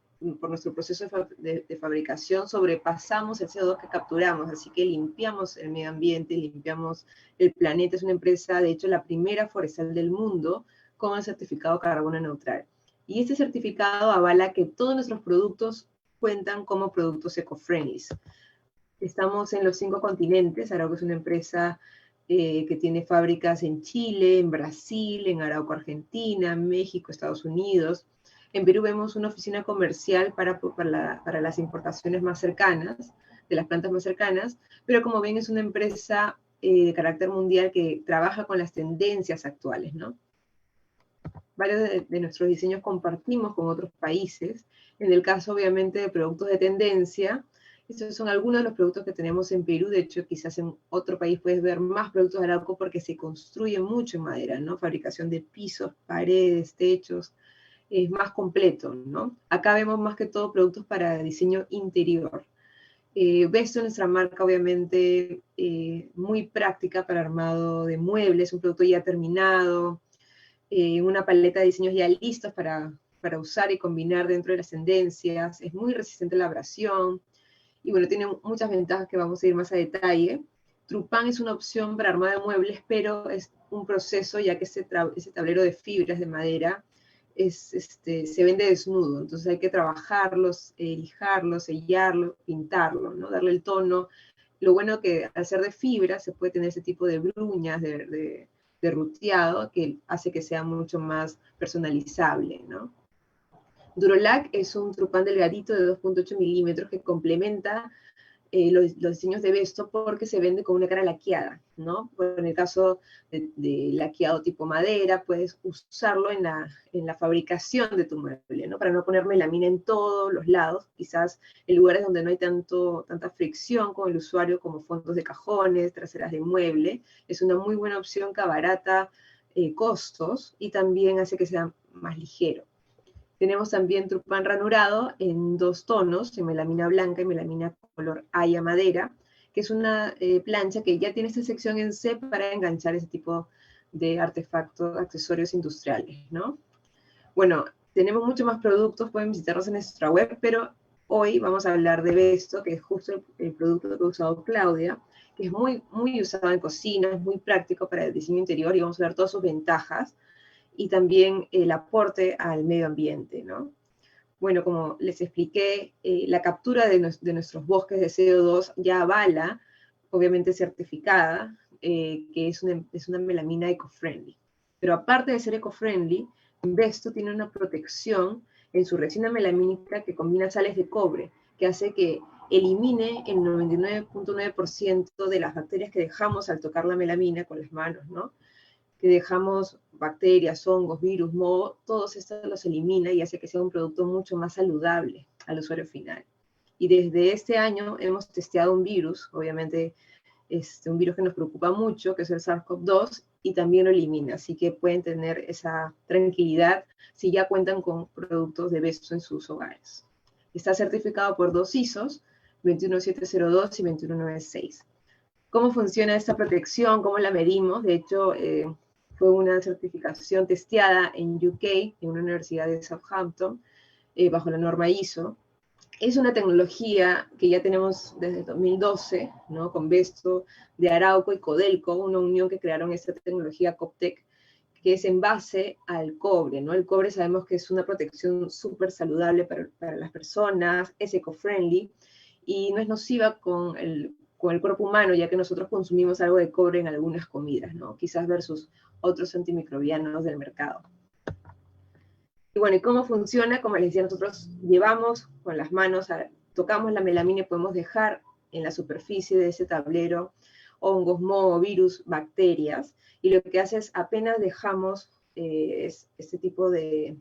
proceso de fabricación, sobrepasamos el CO2 que capturamos, así que limpiamos el medio ambiente, limpiamos el planeta. Es una empresa, de hecho, la primera forestal del mundo con el certificado carbono neutral. Y este certificado avala que todos nuestros productos cuentan como productos eco-friendly. Estamos en los 5 continentes. Arauco es una empresa que tiene fábricas en Chile, en Brasil, en Arauco, Argentina, México, Estados Unidos. En Perú vemos una oficina comercial para las importaciones más cercanas, de las plantas más cercanas, pero como ven es una empresa de carácter mundial que trabaja con las tendencias actuales, ¿no? Varios de nuestros diseños compartimos con otros países. En el caso, obviamente, de productos de tendencia, estos son algunos de los productos que tenemos en Perú. De hecho, quizás en otro país puedes ver más productos de Arauco porque se construye mucho en madera, ¿no? Fabricación de pisos, paredes, techos, es más completo, ¿no? Acá vemos más que todo productos para diseño interior. Vesto, nuestra marca, obviamente, muy práctica para armado de muebles, un producto ya terminado, una paleta de diseños ya listos para usar y combinar dentro de las tendencias. Es muy resistente a la abrasión. Y bueno, tiene muchas ventajas que vamos a ir más a detalle. Trupán es una opción para armado de muebles, pero es un proceso, ya que ese tablero de fibras de madera se vende desnudo, entonces hay que trabajarlos, lijarlo, sellarlo, pintarlo, ¿no? Darle el tono. Lo bueno que al ser de fibra se puede tener ese tipo de bruñas, de ruteado, que hace que sea mucho más personalizable, ¿no? Durolac es un trupán delgadito de 2.8 milímetros que complementa los diseños de Vesto porque se vende con una cara laqueada, ¿no? Bueno, en el caso de laqueado tipo madera, puedes usarlo en la fabricación de tu mueble, ¿no? Para no poner melamina en todos los lados, quizás en lugares donde no hay tanta fricción con el usuario, como fondos de cajones, traseras de mueble. Es una muy buena opción que abarata costos y también hace que sea más ligero. Tenemos también trupán ranurado en 2 tonos, en melamina blanca y melamina color haya madera, que es una plancha que ya tiene esta sección en C para enganchar ese tipo de artefactos, accesorios industriales, ¿no? Bueno, tenemos muchos más productos, pueden visitarnos en nuestra web, pero hoy vamos a hablar de Vesto, que es justo el producto que ha usado Claudia, que es muy, muy usado en cocina, es muy práctico para el diseño interior y vamos a ver todas sus ventajas y también el aporte al medio ambiente, ¿no? Bueno, como les expliqué, la captura de nuestros bosques de CO2 ya avala, obviamente certificada, que es una melamina eco-friendly. Pero aparte de ser eco-friendly, Vesto tiene una protección en su resina melamínica que combina sales de cobre, que hace que elimine el 99.9% de las bacterias que dejamos al tocar la melamina con las manos, ¿no? Que dejamos bacterias, hongos, virus, moho, todos estos los elimina y hace que sea un producto mucho más saludable al usuario final. Y desde este año hemos testeado un virus, obviamente un virus que nos preocupa mucho, que es el SARS-CoV-2, y también lo elimina, así que pueden tener esa tranquilidad si ya cuentan con productos de Vesto en sus hogares. Está certificado por 2 ISOs, 21702 y 21906. ¿Cómo funciona esta protección? ¿Cómo la medimos? De hecho, fue una certificación testeada en UK, en una universidad de Southampton, bajo la norma ISO. Es una tecnología que ya tenemos desde 2012, ¿no? Con Vesto, de Arauco y Codelco, una unión que crearon esta tecnología Coptec, que es en base al cobre, ¿no? El cobre sabemos que es una protección súper saludable para las personas, es eco-friendly y no es nociva con el cuerpo humano, ya que nosotros consumimos algo de cobre en algunas comidas, ¿no? Quizás versus otros antimicrobianos del mercado. Y bueno, ¿y cómo funciona? Como les decía, nosotros llevamos con las manos, tocamos la melamina y podemos dejar en la superficie de ese tablero hongos, moho, virus, bacterias, y lo que hace es apenas dejamos este tipo de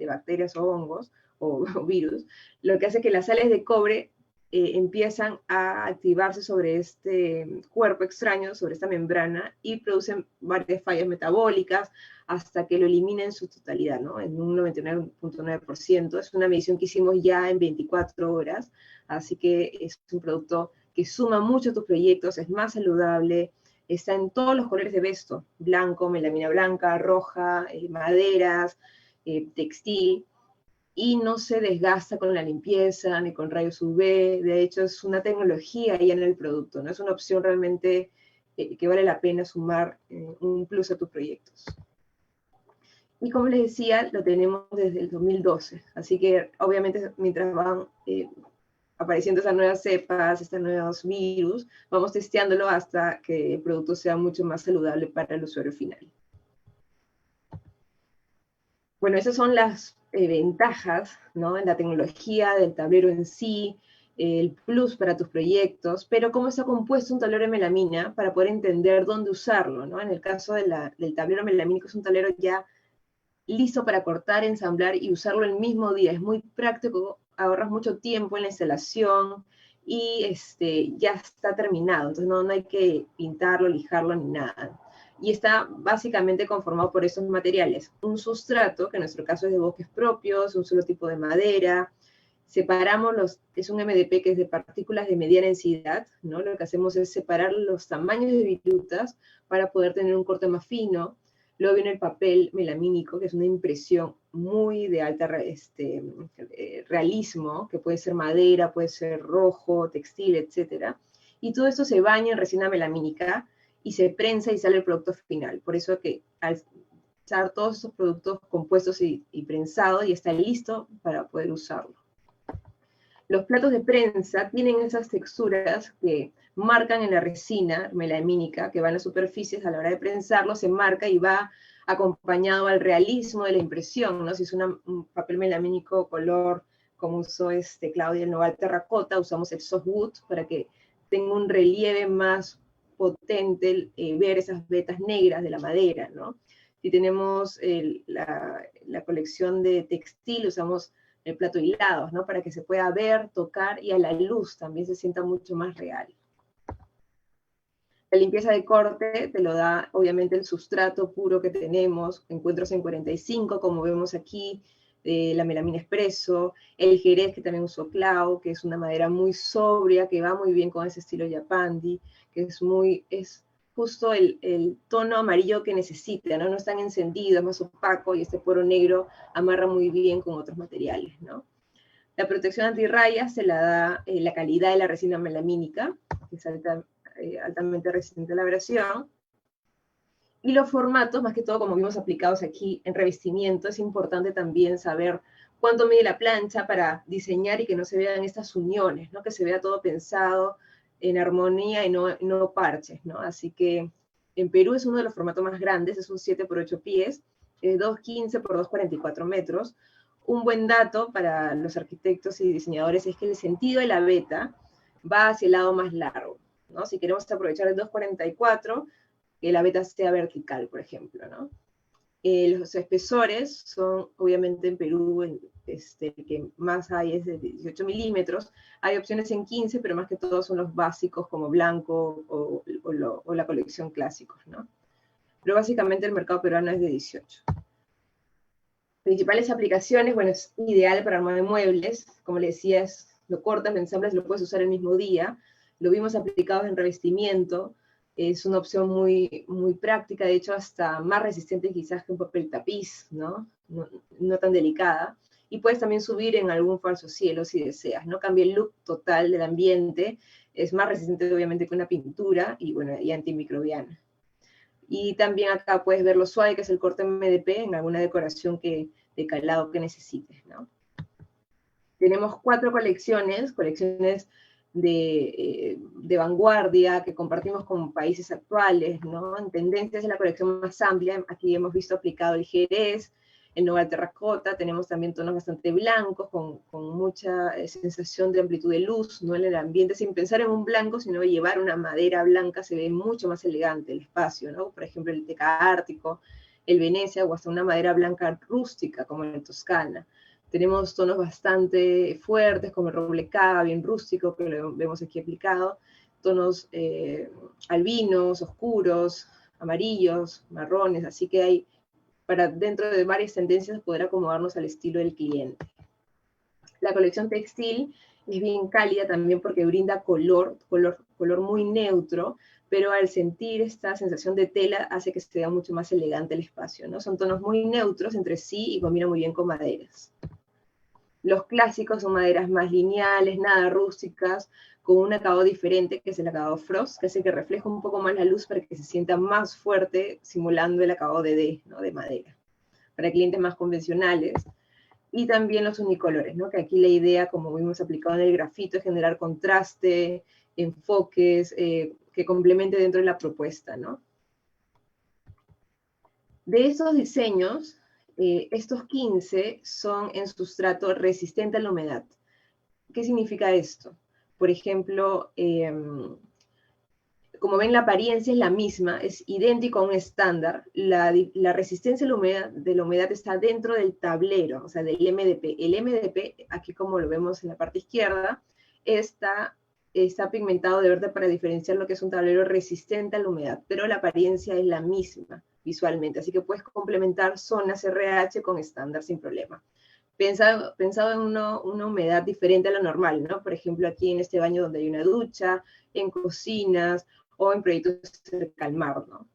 bacterias o hongos o virus, lo que hace que las sales de cobre empiezan a activarse sobre este cuerpo extraño, sobre esta membrana, y producen varias fallas metabólicas hasta que lo eliminen en su totalidad, ¿no? En un 99.9%. Es una medición que hicimos ya en 24 horas, así que es un producto que suma mucho a tus proyectos, es más saludable, está en todos los colores de Vesto, blanco, melamina blanca, roja, maderas, textil, y no se desgasta con la limpieza ni con rayos UV. De hecho, es una tecnología ahí en el producto, ¿no? Es una opción realmente que vale la pena sumar un plus a tus proyectos. Y como les decía, lo tenemos desde el 2012, así que obviamente mientras van apareciendo estas nuevas cepas, estos nuevos virus, vamos testeándolo hasta que el producto sea mucho más saludable para el usuario final. Bueno, esas son las ventajas, ¿no? En la tecnología del tablero en sí, el plus para tus proyectos, pero cómo está compuesto un tablero de melamina para poder entender dónde usarlo, ¿no? En el caso del tablero melamínico es un tablero ya listo para cortar, ensamblar y usarlo el mismo día. Es muy práctico, ahorras mucho tiempo en la instalación y ya está terminado, entonces no hay que pintarlo, lijarlo ni nada. Y está básicamente conformado por esos materiales. Un sustrato, que en nuestro caso es de bosques propios, un solo tipo de madera. Separamos es un MDP que es de partículas de mediana densidad, ¿no? Lo que hacemos es separar los tamaños de virutas para poder tener un corte más fino. Luego viene el papel melamínico, que es una impresión muy de alta realismo, que puede ser madera, puede ser rojo, textil, etc. Y todo esto se baña en resina melamínica y se prensa y sale el producto final. Por eso que al usar todos esos productos compuestos y prensados, ya está listo para poder usarlo. Los platos de prensa tienen esas texturas que marcan en la resina melamínica, que va en las superficies, a la hora de prensarlo se marca y va acompañado al realismo de la impresión, ¿no? Si es un papel melamínico color, como usó Claudia, el Noval Terracota, usamos el softwood para que tenga un relieve más potente, ver esas vetas negras de la madera, ¿no? Si tenemos la colección de textil, usamos el plato hilados, ¿no? Para que se pueda ver, tocar y a la luz también se sienta mucho más real. La limpieza de corte te lo da, obviamente, el sustrato puro que tenemos, encuentros en 45, como vemos aquí, la melamina espresso, el jerez que también usó Clau, que es una madera muy sobria, que va muy bien con ese estilo yapandi, que es justo el tono amarillo que necesita, ¿no? No es tan encendido, es más opaco, y este poro negro amarra muy bien con otros materiales, ¿no? La protección antirrayas se la da la calidad de la resina melamínica, que es altamente resistente a la abrasión. Y los formatos, más que todo como vimos aplicados aquí en revestimiento, es importante también saber cuánto mide la plancha para diseñar y que no se vean estas uniones, ¿no? Que se vea todo pensado en armonía y no parches, ¿no? Así que en Perú es uno de los formatos más grandes, es un 7 por 8 pies, 2,15 por 2,44 metros. Un buen dato para los arquitectos y diseñadores es que el sentido de la veta va hacia el lado más largo, ¿no? Si queremos aprovechar el 2,44, que la veta sea vertical, por ejemplo, ¿no? Los espesores son, obviamente, en Perú, el que más hay es de 18 milímetros. Hay opciones en 15, pero más que todo son los básicos como blanco o la colección clásicos, ¿no? Pero básicamente el mercado peruano es de 18. Principales aplicaciones, bueno, es ideal para armar de muebles. Como le decía, lo cortas, lo ensamblas, lo puedes usar el mismo día. Lo vimos aplicado en revestimiento, es una opción muy, muy práctica, de hecho hasta más resistente quizás que un papel tapiz, ¿no? No tan delicada. Y puedes también subir en algún falso cielo si deseas, ¿no? Cambia el look total del ambiente, es más resistente obviamente que una pintura y, bueno, y antimicrobiana. Y también acá puedes ver lo suave que es el corte MDP en alguna decoración de calado que necesites, ¿no? Tenemos 4 colecciones de vanguardia que compartimos con países actuales, ¿no? En tendencias es la colección más amplia, aquí hemos visto aplicado el jerez, el nogal terracota, tenemos también tonos bastante blancos, con mucha sensación de amplitud de luz, ¿no? En el ambiente, sin pensar en un blanco, sino llevar una madera blanca, se ve mucho más elegante el espacio, ¿no? Por ejemplo, el teca ártico, el Venecia, o hasta una madera blanca rústica, como en Toscana. Tenemos tonos bastante fuertes, como el roble cava, bien rústico, que lo vemos aquí aplicado, tonos albinos, oscuros, amarillos, marrones, así que hay para dentro de varias tendencias poder acomodarnos al estilo del cliente. La colección textil es bien cálida también porque brinda color muy neutro, pero al sentir esta sensación de tela hace que se vea mucho más elegante el espacio, ¿no? Son tonos muy neutros entre sí y combinan muy bien con maderas. Los clásicos son maderas más lineales, nada rústicas, con un acabado diferente, que es el acabado frost, que hace que refleje un poco más la luz para que se sienta más fuerte, simulando el acabado de D, ¿no? De madera, para clientes más convencionales. Y también los unicolores, ¿no? Que aquí la idea, como vimos aplicado en el grafito, es generar contraste, enfoques, que complemente dentro de la propuesta, ¿no? De esos diseños, estos 15 son en sustrato resistente a la humedad. ¿Qué significa esto? Por ejemplo, como ven, la apariencia es la misma, es idéntico a un estándar. La resistencia de la humedad está dentro del tablero, o sea, del MDP. El MDP, aquí como lo vemos en la parte izquierda, está pigmentado de verde para diferenciar lo que es un tablero resistente a la humedad, pero la apariencia es la misma visualmente, así que puedes complementar zonas RH con estándar sin problema. Pensado en una humedad diferente a la normal, ¿no? Por ejemplo, aquí en este baño donde hay una ducha, en cocinas o en proyectos cerca al mar, ¿no?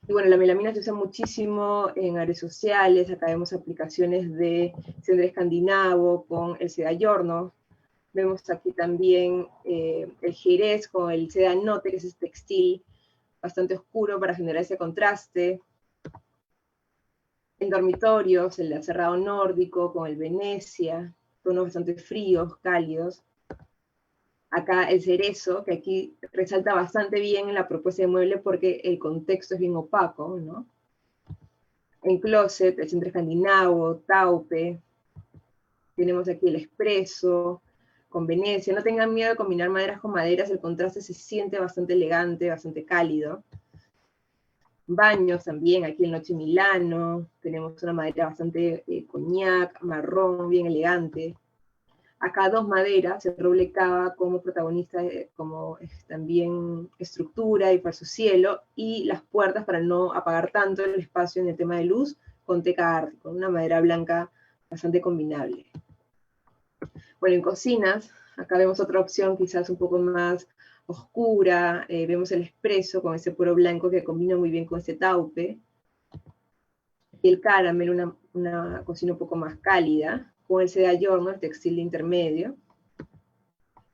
Y bueno, la melamina se usa muchísimo en áreas sociales, acá vemos aplicaciones de cedro escandinavo con el seda giorno, vemos aquí también el jerez con el seda note, que es este textil bastante oscuro para generar ese contraste. En dormitorios, el acerrado nórdico con el Venecia, tonos bastante fríos, cálidos. Acá el cerezo, que aquí resalta bastante bien en la propuesta de mueble porque el contexto es bien opaco, ¿no? En closet, el centro escandinavo, taupe. Tenemos aquí el espresso con Venecia. No tengan miedo de combinar maderas con maderas, el contraste se siente bastante elegante, bastante cálido. Baños también, aquí en Noche Milano, tenemos una madera bastante coñac, marrón, bien elegante. Acá 2 maderas, el roble cava como protagonista, como también estructura y falso cielo, y las puertas para no apagar tanto el espacio en el tema de luz, con teca ártico, una madera blanca bastante combinable. Bueno, en cocinas, acá vemos otra opción quizás un poco más oscura, vemos el espresso con ese puro blanco que combina muy bien con este taupe, y el caramel, una cocina un poco más cálida, con el seda giorno, el textil de intermedio.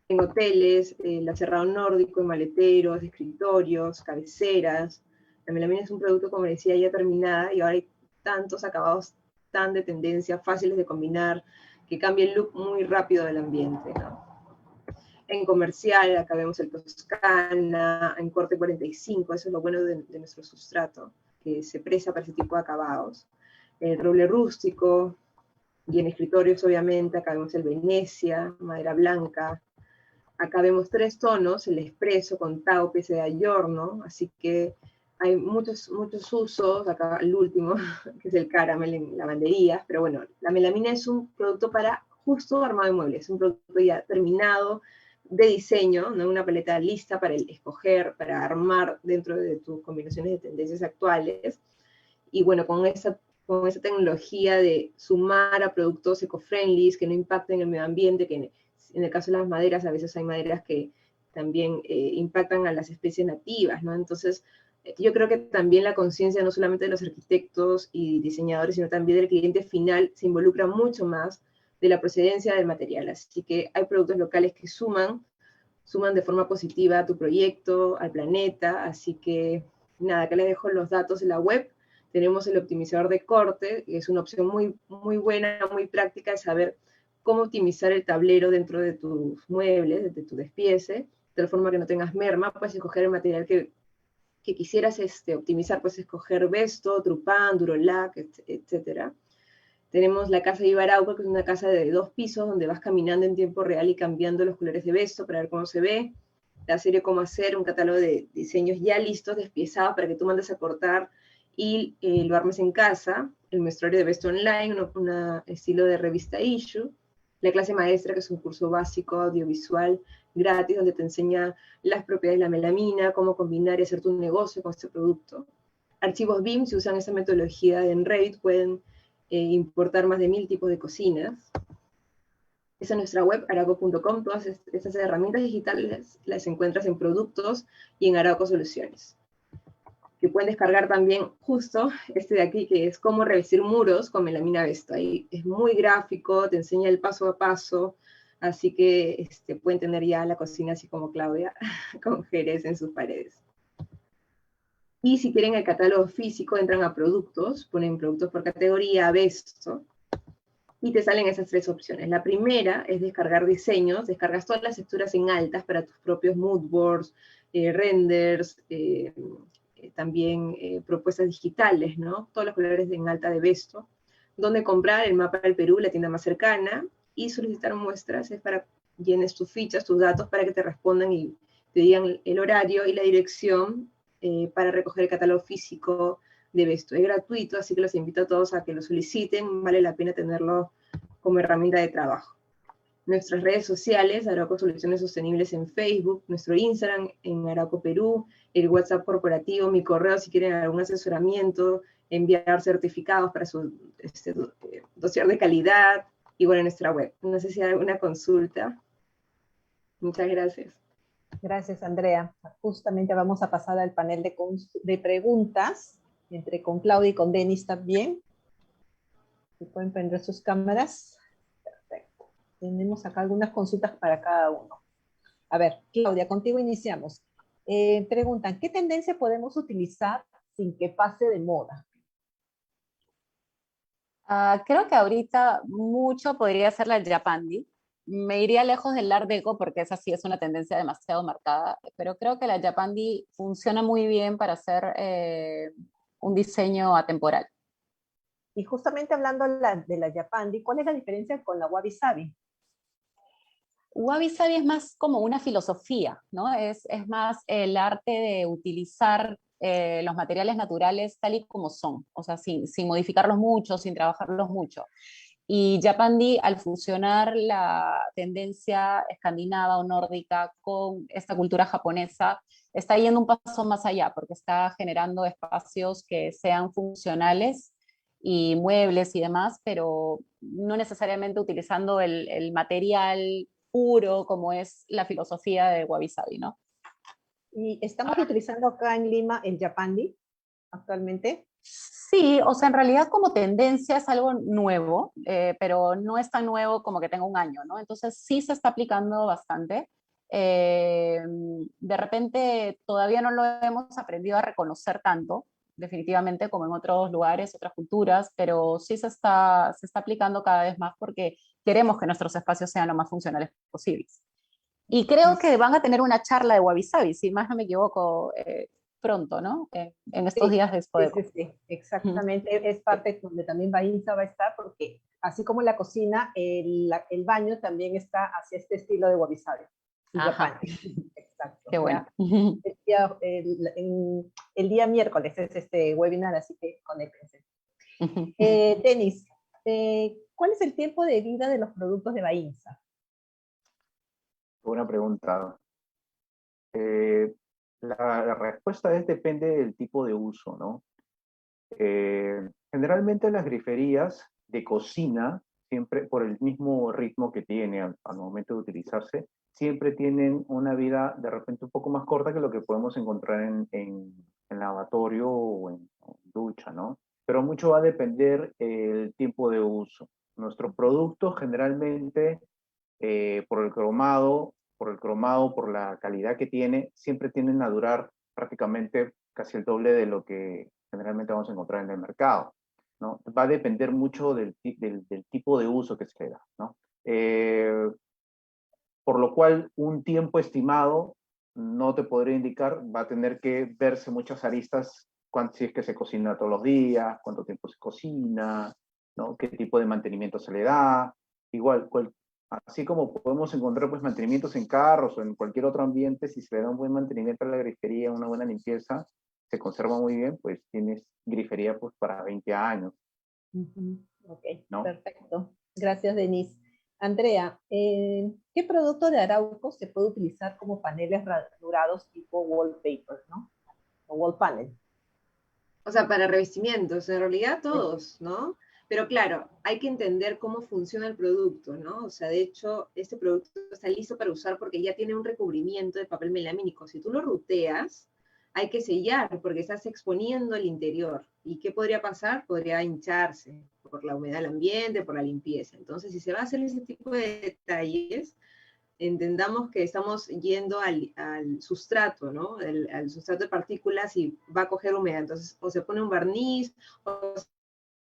En hoteles, el acerrado nórdico, en maleteros, escritorios, cabeceras. La melamina es un producto, como decía, ya terminada, y ahora hay tantos acabados tan de tendencia, fáciles de combinar, que cambia el look muy rápido del ambiente, ¿no? En comercial, acá vemos el Toscana, en corte 45, eso es lo bueno de nuestro sustrato, que se presta para ese tipo de acabados. El roble rústico, y en escritorios obviamente, acá vemos el Venecia, madera blanca. Acá vemos 3 tonos, el espresso con taupe, seda giorno, así que hay muchos usos, acá el último, que es el caramel en lavanderías, pero bueno, la melamina es un producto para justo armado de muebles, es un producto ya terminado de diseño, ¿no? Una paleta lista para escoger, para armar dentro de tus combinaciones de tendencias actuales, y bueno, con esa tecnología de sumar a productos eco-friendly, que no impacten el medio ambiente, que en el caso de las maderas, a veces hay maderas que también impactan a las especies nativas, ¿no? Entonces, yo creo que también la conciencia no solamente de los arquitectos y diseñadores, sino también del cliente final se involucra mucho más de la procedencia del material. Así que hay productos locales que suman de forma positiva a tu proyecto, al planeta. Así que nada, acá les dejo los datos de la web. Tenemos el optimizador de corte, que es una opción muy, muy buena, muy práctica de saber cómo optimizar el tablero dentro de tus muebles, de tu despiece, de tal forma que no tengas merma. Puedes escoger el material que quisieras optimizar, puedes escoger Vesto, Trupán, Durolac, etcétera. Tenemos la casa Ibarauco, que es una casa de 2 pisos, donde vas caminando en tiempo real y cambiando los colores de Vesto para ver cómo se ve. La serie Cómo Hacer, un catálogo de diseños ya listos, despiezados, para que tú mandes a cortar y lo armes en casa. El muestrario de Vesto Online, un estilo de revista Issue. La clase maestra, que es un curso básico audiovisual gratis, donde te enseña las propiedades de la melamina, cómo combinar y hacer tu negocio con este producto. Archivos BIM, si usan esa metodología en Revit, pueden importar más de 1000 tipos de cocinas. Esa es nuestra web, arauco.com. Todas estas herramientas digitales las encuentras en productos y en Arauco Soluciones. Que pueden descargar también justo este de aquí, que es cómo revestir muros con melamina Vesto. Ahí es muy gráfico, te enseña el paso a paso, así que pueden tener ya la cocina así como Claudia, con Jerez en sus paredes. Y si quieren el catálogo físico, entran a productos, ponen productos por categoría, Vesto, y te salen esas 3 opciones. La primera es descargar diseños, descargas todas las texturas en altas para tus propios mood boards, renders, también propuestas digitales, ¿no? Todos los colores en alta de Vesto. Donde comprar el mapa del Perú, la tienda más cercana, y solicitar muestras es para llenes tus fichas, tus datos, para que te respondan y te digan el horario y la dirección para recoger el catálogo físico de Vesto. Es gratuito, así que los invito a todos a que lo soliciten, vale la pena tenerlo como herramienta de trabajo. Nuestras redes sociales, Arauco Soluciones Sostenibles en Facebook, nuestro Instagram en Arauco Perú, el WhatsApp corporativo, mi correo si quieren algún asesoramiento, enviar certificados para su dossier de calidad, y bueno, nuestra web. No sé si hay alguna consulta. Muchas gracias. Gracias, Andrea. Justamente vamos a pasar al panel de preguntas, con Claudia y con Denis también. Si pueden prender sus cámaras. Perfecto. Tenemos acá algunas consultas para cada uno. A ver, Claudia, contigo iniciamos. Preguntan, ¿qué tendencia podemos utilizar sin que pase de moda? Creo que ahorita mucho podría ser la Japandi. Me iría lejos del Art Deco porque esa sí es una tendencia demasiado marcada, pero creo que la Japandi funciona muy bien para hacer un diseño atemporal. Y justamente hablando de la Japandi, ¿cuál es la diferencia con la Wabi Sabi? Wabi Sabi es más como una filosofía, ¿no? Es más el arte de utilizar los materiales naturales tal y como son, o sea, sin modificarlos mucho, sin trabajarlos mucho. Y Japandi, al fusionar la tendencia escandinava o nórdica con esta cultura japonesa, está yendo un paso más allá, porque está generando espacios que sean funcionales y muebles y demás, pero no necesariamente utilizando el material puro como es la filosofía de Wabi Sabi, ¿no? ¿Y estamos utilizando acá en Lima el Japandi actualmente? Sí, o sea, en realidad como tendencia es algo nuevo, pero no es tan nuevo como que tenga un año, ¿no? Entonces sí se está aplicando bastante. De repente todavía no lo hemos aprendido a reconocer tanto, definitivamente, como en otros lugares, otras culturas, pero sí se está aplicando cada vez más porque queremos que nuestros espacios sean lo más funcionales posibles. Y creo que van a tener una charla de Wabi Sabi, si más no me equivoco, pronto, ¿no? En estos días de Expodeco. Sí, exactamente. Es parte donde también Bainza va a estar, porque así como la cocina, el baño también está hacia este estilo de Wabi Sabi. Ajá. Exacto. Qué bueno. El día miércoles es este webinar, así que conéctense. Denis, ¿cuál es el tiempo de vida de los productos de Bainza? Buena pregunta. La respuesta depende del tipo de uso, ¿no? Generalmente las griferías de cocina siempre, por el mismo ritmo que tiene al momento de utilizarse, siempre tienen una vida de repente un poco más corta que lo que podemos encontrar en lavatorio o en ducha, ¿no? Pero mucho va a depender el tiempo de uso. Nuestros productos generalmente, por la calidad que tiene, siempre tienden a durar prácticamente casi el doble de lo que generalmente vamos a encontrar en el mercado, ¿no? Va a depender mucho del tipo de uso que se le da, ¿no? Por lo cual un tiempo estimado no te podría indicar, va a tener que verse muchas aristas, si es que se cocina todos los días, cuánto tiempo se cocina, ¿no? Qué tipo de mantenimiento se le da. Igual, así como podemos encontrar pues, mantenimientos en carros o en cualquier otro ambiente, si se le da un buen mantenimiento a la grifería, una buena limpieza, se conserva muy bien, pues tienes grifería pues, para 20 años. Ok, ¿no? perfecto. Gracias, Denise. Andrea, ¿qué producto de Arauco se puede utilizar como paneles ranurados tipo wallpaper, ¿no? O wall panel. O sea, para revestimientos, en realidad todos, ¿no? Pero claro, hay que entender cómo funciona el producto, ¿no? O sea, de hecho, este producto está listo para usar porque ya tiene un recubrimiento de papel melamínico. Si tú lo ruteas, hay que sellar porque estás exponiendo el interior. ¿Y qué podría pasar? Podría hincharse por la humedad del ambiente, por la limpieza. Entonces, si se va a hacer ese tipo de detalles, entendamos que estamos yendo al sustrato, ¿no? Al sustrato de partículas y va a coger humedad. Entonces, o se pone un barniz, o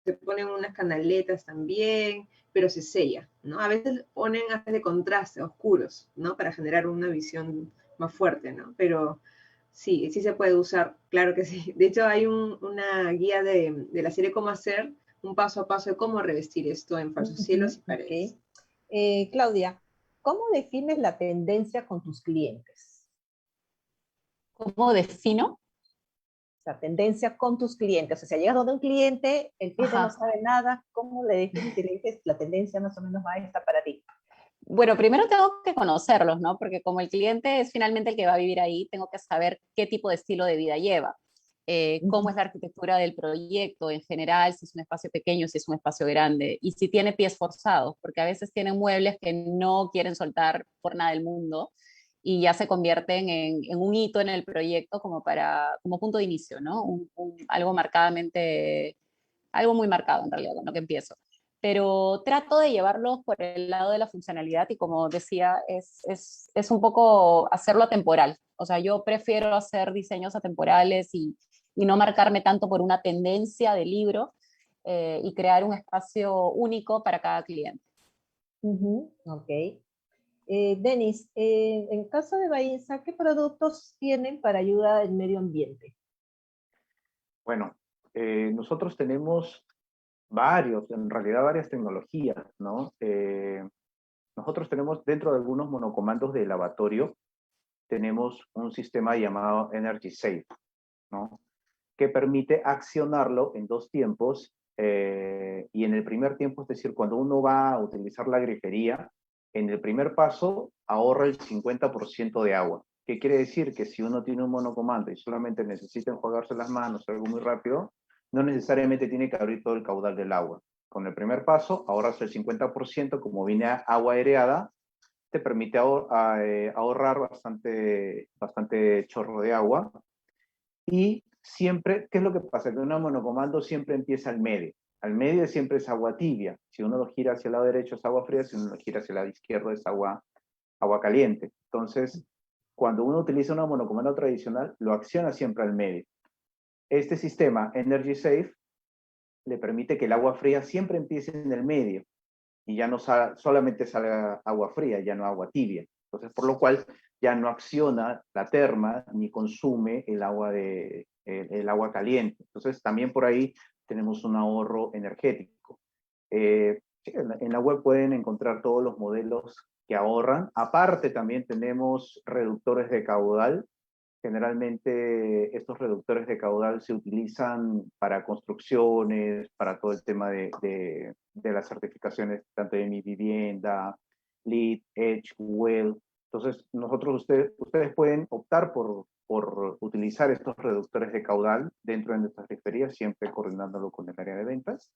se ponen unas canaletas también, pero se sella, ¿no? A veces ponen haces de contraste, oscuros, ¿no? Para generar una visión más fuerte, ¿no? Pero sí, sí se puede usar, claro que sí. De hecho, hay una guía de la serie Cómo hacer, un paso a paso de cómo revestir esto en falsos cielos y paredes. Okay. Claudia, ¿cómo defines la tendencia con tus clientes? ¿Cómo defino? La tendencia con tus clientes. O sea, llegas donde un cliente, el cliente no Ajá. sabe nada, ¿cómo le defines y le dices la tendencia más o menos va a estar para ti? Bueno, primero tengo que conocerlos, ¿no? Porque como el cliente es finalmente el que va a vivir ahí, tengo que saber qué tipo de estilo de vida lleva, cómo es la arquitectura del proyecto en general, si es un espacio pequeño, si es un espacio grande, y si tiene pies forzados, porque a veces tienen muebles que no quieren soltar por nada del mundo y ya se convierten en un hito en el proyecto como punto de inicio, ¿no? Algo marcadamente, algo muy marcado en realidad con lo que empiezo. Pero trato de llevarlos por el lado de la funcionalidad y como decía, es un poco hacerlo atemporal. O sea, yo prefiero hacer diseños atemporales y no marcarme tanto por una tendencia de libro y crear un espacio único para cada cliente. Ok. Denis, en caso de Bainza, ¿qué productos tienen para ayuda al medio ambiente? Bueno, nosotros tenemos en realidad varias tecnologías, ¿no? Nosotros tenemos dentro de algunos monocomandos de lavatorio, tenemos un sistema llamado Energy Safe, ¿no? Que permite accionarlo en dos tiempos, y en el primer tiempo, es decir, cuando uno va a utilizar la grifería, en el primer paso ahorra el 50% de agua. ¿Qué quiere decir? Que si uno tiene un monocomando y solamente necesita enjuagarse las manos, algo muy rápido, no necesariamente tiene que abrir todo el caudal del agua. Con el primer paso ahorras el 50%, como viene agua aireada, te permite ahorrar bastante chorro de agua. Y siempre, ¿qué es lo que pasa? Que un monocomando siempre empieza al medio. Al medio siempre es agua tibia. Si uno lo gira hacia el lado derecho es agua fría, si uno lo gira hacia el lado izquierdo es agua caliente. Entonces, cuando uno utiliza un monocomando tradicional, lo acciona siempre al medio. Este sistema Energy Safe le permite que el agua fría siempre empiece en el medio y ya no solamente salga agua fría, ya no agua tibia. Entonces, por lo cual ya no acciona la terma ni consume el agua caliente. Entonces, también por ahí tenemos un ahorro energético. Sí, en la web pueden encontrar todos los modelos que ahorran. Aparte, también tenemos reductores de caudal. Generalmente estos reductores de caudal se utilizan para construcciones, para todo el tema de las certificaciones, tanto de Mi Vivienda, LEED, Edge, WELL. Entonces, ustedes pueden optar por utilizar estos reductores de caudal dentro de nuestras griferías, siempre coordinándolo con el área de ventas.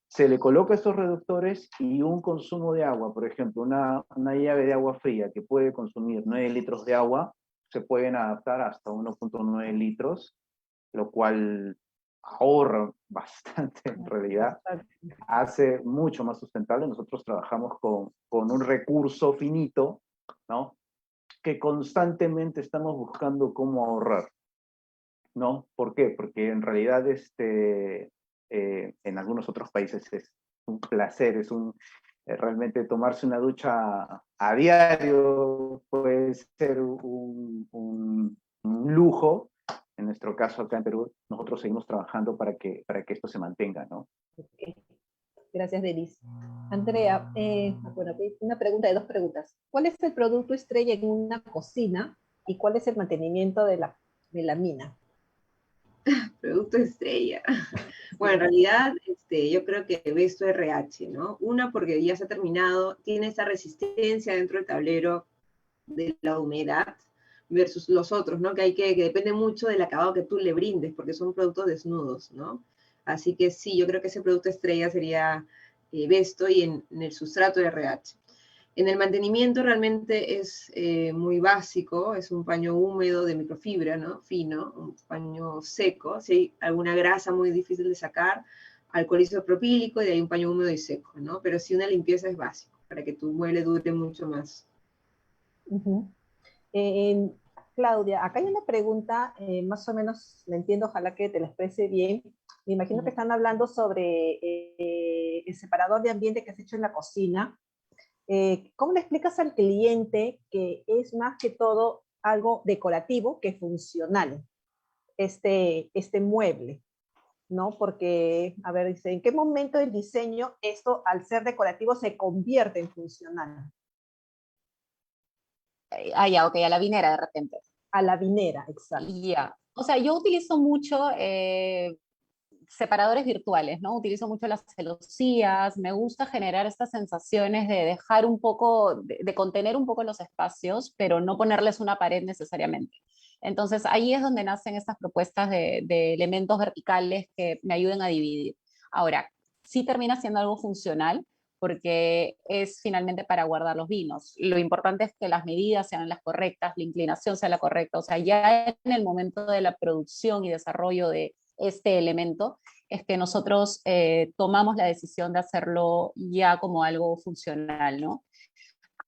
se le coloca estos reductores y un consumo de agua, por ejemplo, una llave de agua fría que puede consumir 9 litros de agua, se pueden adaptar hasta 1.9 litros, lo cual ahorra bastante en realidad, hace mucho más sustentable. Nosotros trabajamos con un recurso finito, ¿no? Que constantemente estamos buscando cómo ahorrar, ¿no? ¿Por qué? Porque en realidad en algunos otros países es un placer, realmente tomarse una ducha a diario puede ser un lujo. En nuestro caso acá en Perú, nosotros seguimos trabajando para que esto se mantenga, ¿no? Okay. Gracias, Denise. Andrea, bueno, una pregunta de dos preguntas. ¿Cuál es el producto estrella en una cocina y cuál es el mantenimiento de la mina? Producto estrella. Bueno, en realidad yo creo que Besto RH, ¿no? Una, porque ya se ha terminado, tiene esa resistencia dentro del tablero de la humedad versus los otros, ¿no? Que depende mucho del acabado que tú le brindes, porque son productos desnudos, ¿no? Así que sí, yo creo que ese producto estrella sería Besto y en el sustrato de RH. En el mantenimiento realmente es muy básico, es un paño húmedo de microfibra, ¿no? Fino, un paño seco, si hay alguna grasa muy difícil de sacar, alcohol isopropílico y de ahí un paño húmedo y seco, ¿no? Pero sí una limpieza es básico, para que tu mueble dure mucho más. Uh-huh. Claudia, acá hay una pregunta, más o menos la entiendo, ojalá que te la exprese bien. Me imagino que están hablando sobre el separador de ambiente que has hecho en la cocina. ¿Cómo le explicas al cliente que es más que todo algo decorativo que funcional, este mueble? ¿No? Porque, a ver, dice, ¿en qué momento del diseño esto, al ser decorativo, se convierte en funcional? Ya, ok, a la vinera de repente. A la vinera, exacto. Ya. O sea, yo utilizo mucho separadores virtuales, ¿no? Utilizo mucho las celosías, me gusta generar estas sensaciones de dejar un poco, de contener un poco los espacios, pero no ponerles una pared necesariamente. Entonces ahí es donde nacen estas propuestas de elementos verticales que me ayuden a dividir. Ahora, sí termina siendo algo funcional porque es finalmente para guardar los vinos. Lo importante es que las medidas sean las correctas, la inclinación sea la correcta, o sea, ya en el momento de la producción y desarrollo de este elemento, es que nosotros tomamos la decisión de hacerlo ya como algo funcional, ¿no?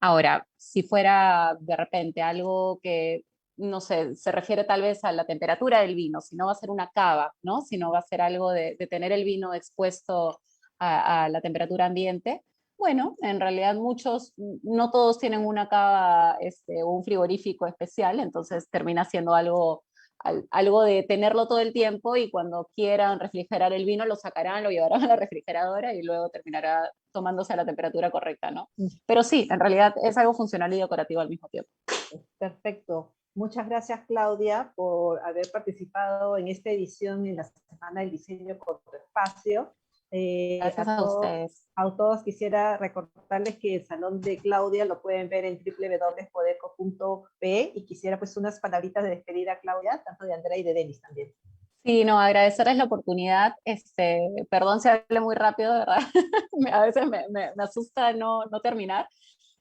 Ahora, si fuera de repente algo que, no sé, se refiere tal vez a la temperatura del vino, si no va a ser una cava, ¿no? Si no va a ser algo de tener el vino expuesto a la temperatura ambiente, bueno, en realidad muchos, no todos tienen una cava o un frigorífico especial, entonces termina siendo algo de tenerlo todo el tiempo y cuando quieran refrigerar el vino lo sacarán, lo llevarán a la refrigeradora y luego terminará tomándose a la temperatura correcta, ¿no? Pero sí, en realidad es algo funcional y decorativo al mismo tiempo. Perfecto. Muchas gracias, Claudia, por haber participado en esta edición en la Semana del Diseño con tu espacio. Gracias a ustedes. A todos quisiera recordarles que el salón de Claudia lo pueden ver en www.podeco.pe y quisiera pues unas palabritas de despedida, Claudia, tanto de Andrea y de Denis también. Sí, no, agradecerles la oportunidad. Perdón si hablé muy rápido, de verdad. A veces me asusta no terminar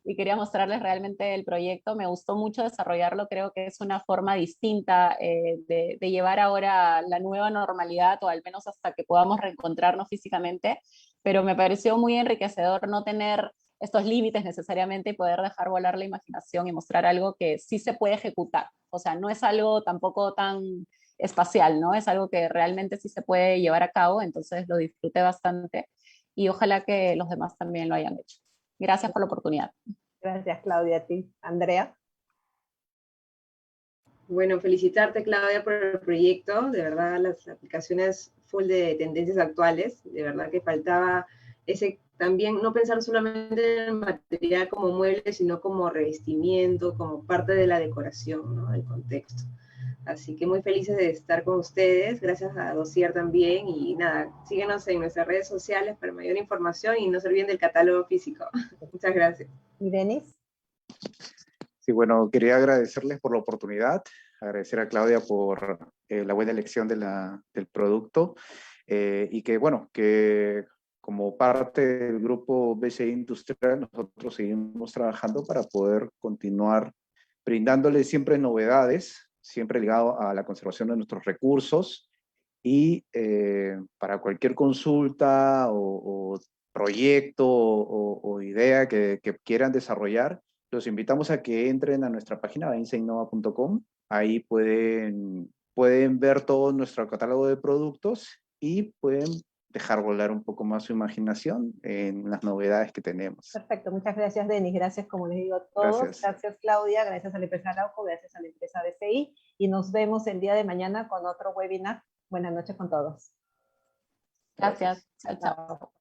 y quería mostrarles realmente el proyecto. Me gustó mucho desarrollarlo, creo que es una forma distinta de llevar ahora la nueva normalidad, o al menos hasta que podamos reencontrarnos físicamente, pero me pareció muy enriquecedor no tener estos límites necesariamente y poder dejar volar la imaginación y mostrar algo que sí se puede ejecutar. O sea, no es algo tampoco tan espacial, ¿no? Es algo que realmente sí se puede llevar a cabo, entonces lo disfruté bastante y ojalá que los demás también lo hayan hecho. Gracias por la oportunidad. Gracias, Claudia, a ti. Andrea. Bueno, felicitarte, Claudia, por el proyecto. De verdad, las aplicaciones full de tendencias actuales. De verdad que faltaba ese también, no pensar solamente en el material como mueble, sino como revestimiento, como parte de la decoración, ¿no? Del contexto. Así que muy felices de estar con ustedes. Gracias a Dossier también. Y nada, síguenos en nuestras redes sociales para mayor información y no se olviden del catálogo físico. Muchas gracias. ¿Y Denis? Sí, bueno, quería agradecerles por la oportunidad, agradecer a Claudia por la buena elección del producto y que, bueno, que como parte del grupo BCI Industrial, nosotros seguimos trabajando para poder continuar brindándole siempre novedades, siempre ligado a la conservación de nuestros recursos, y para cualquier consulta o proyecto o idea que quieran desarrollar, los invitamos a que entren a nuestra página inseinnova.com. Ahí pueden ver todo nuestro catálogo de productos y pueden dejar volar un poco más su imaginación en las novedades que tenemos. Perfecto, muchas gracias, Denis. Gracias, como les digo a todos. Gracias. Gracias, Claudia. Gracias a la empresa Arauco. Gracias a la empresa BCI. Y nos vemos el día de mañana con otro webinar. Buenas noches con todos. Gracias. Chao, chao. Chao.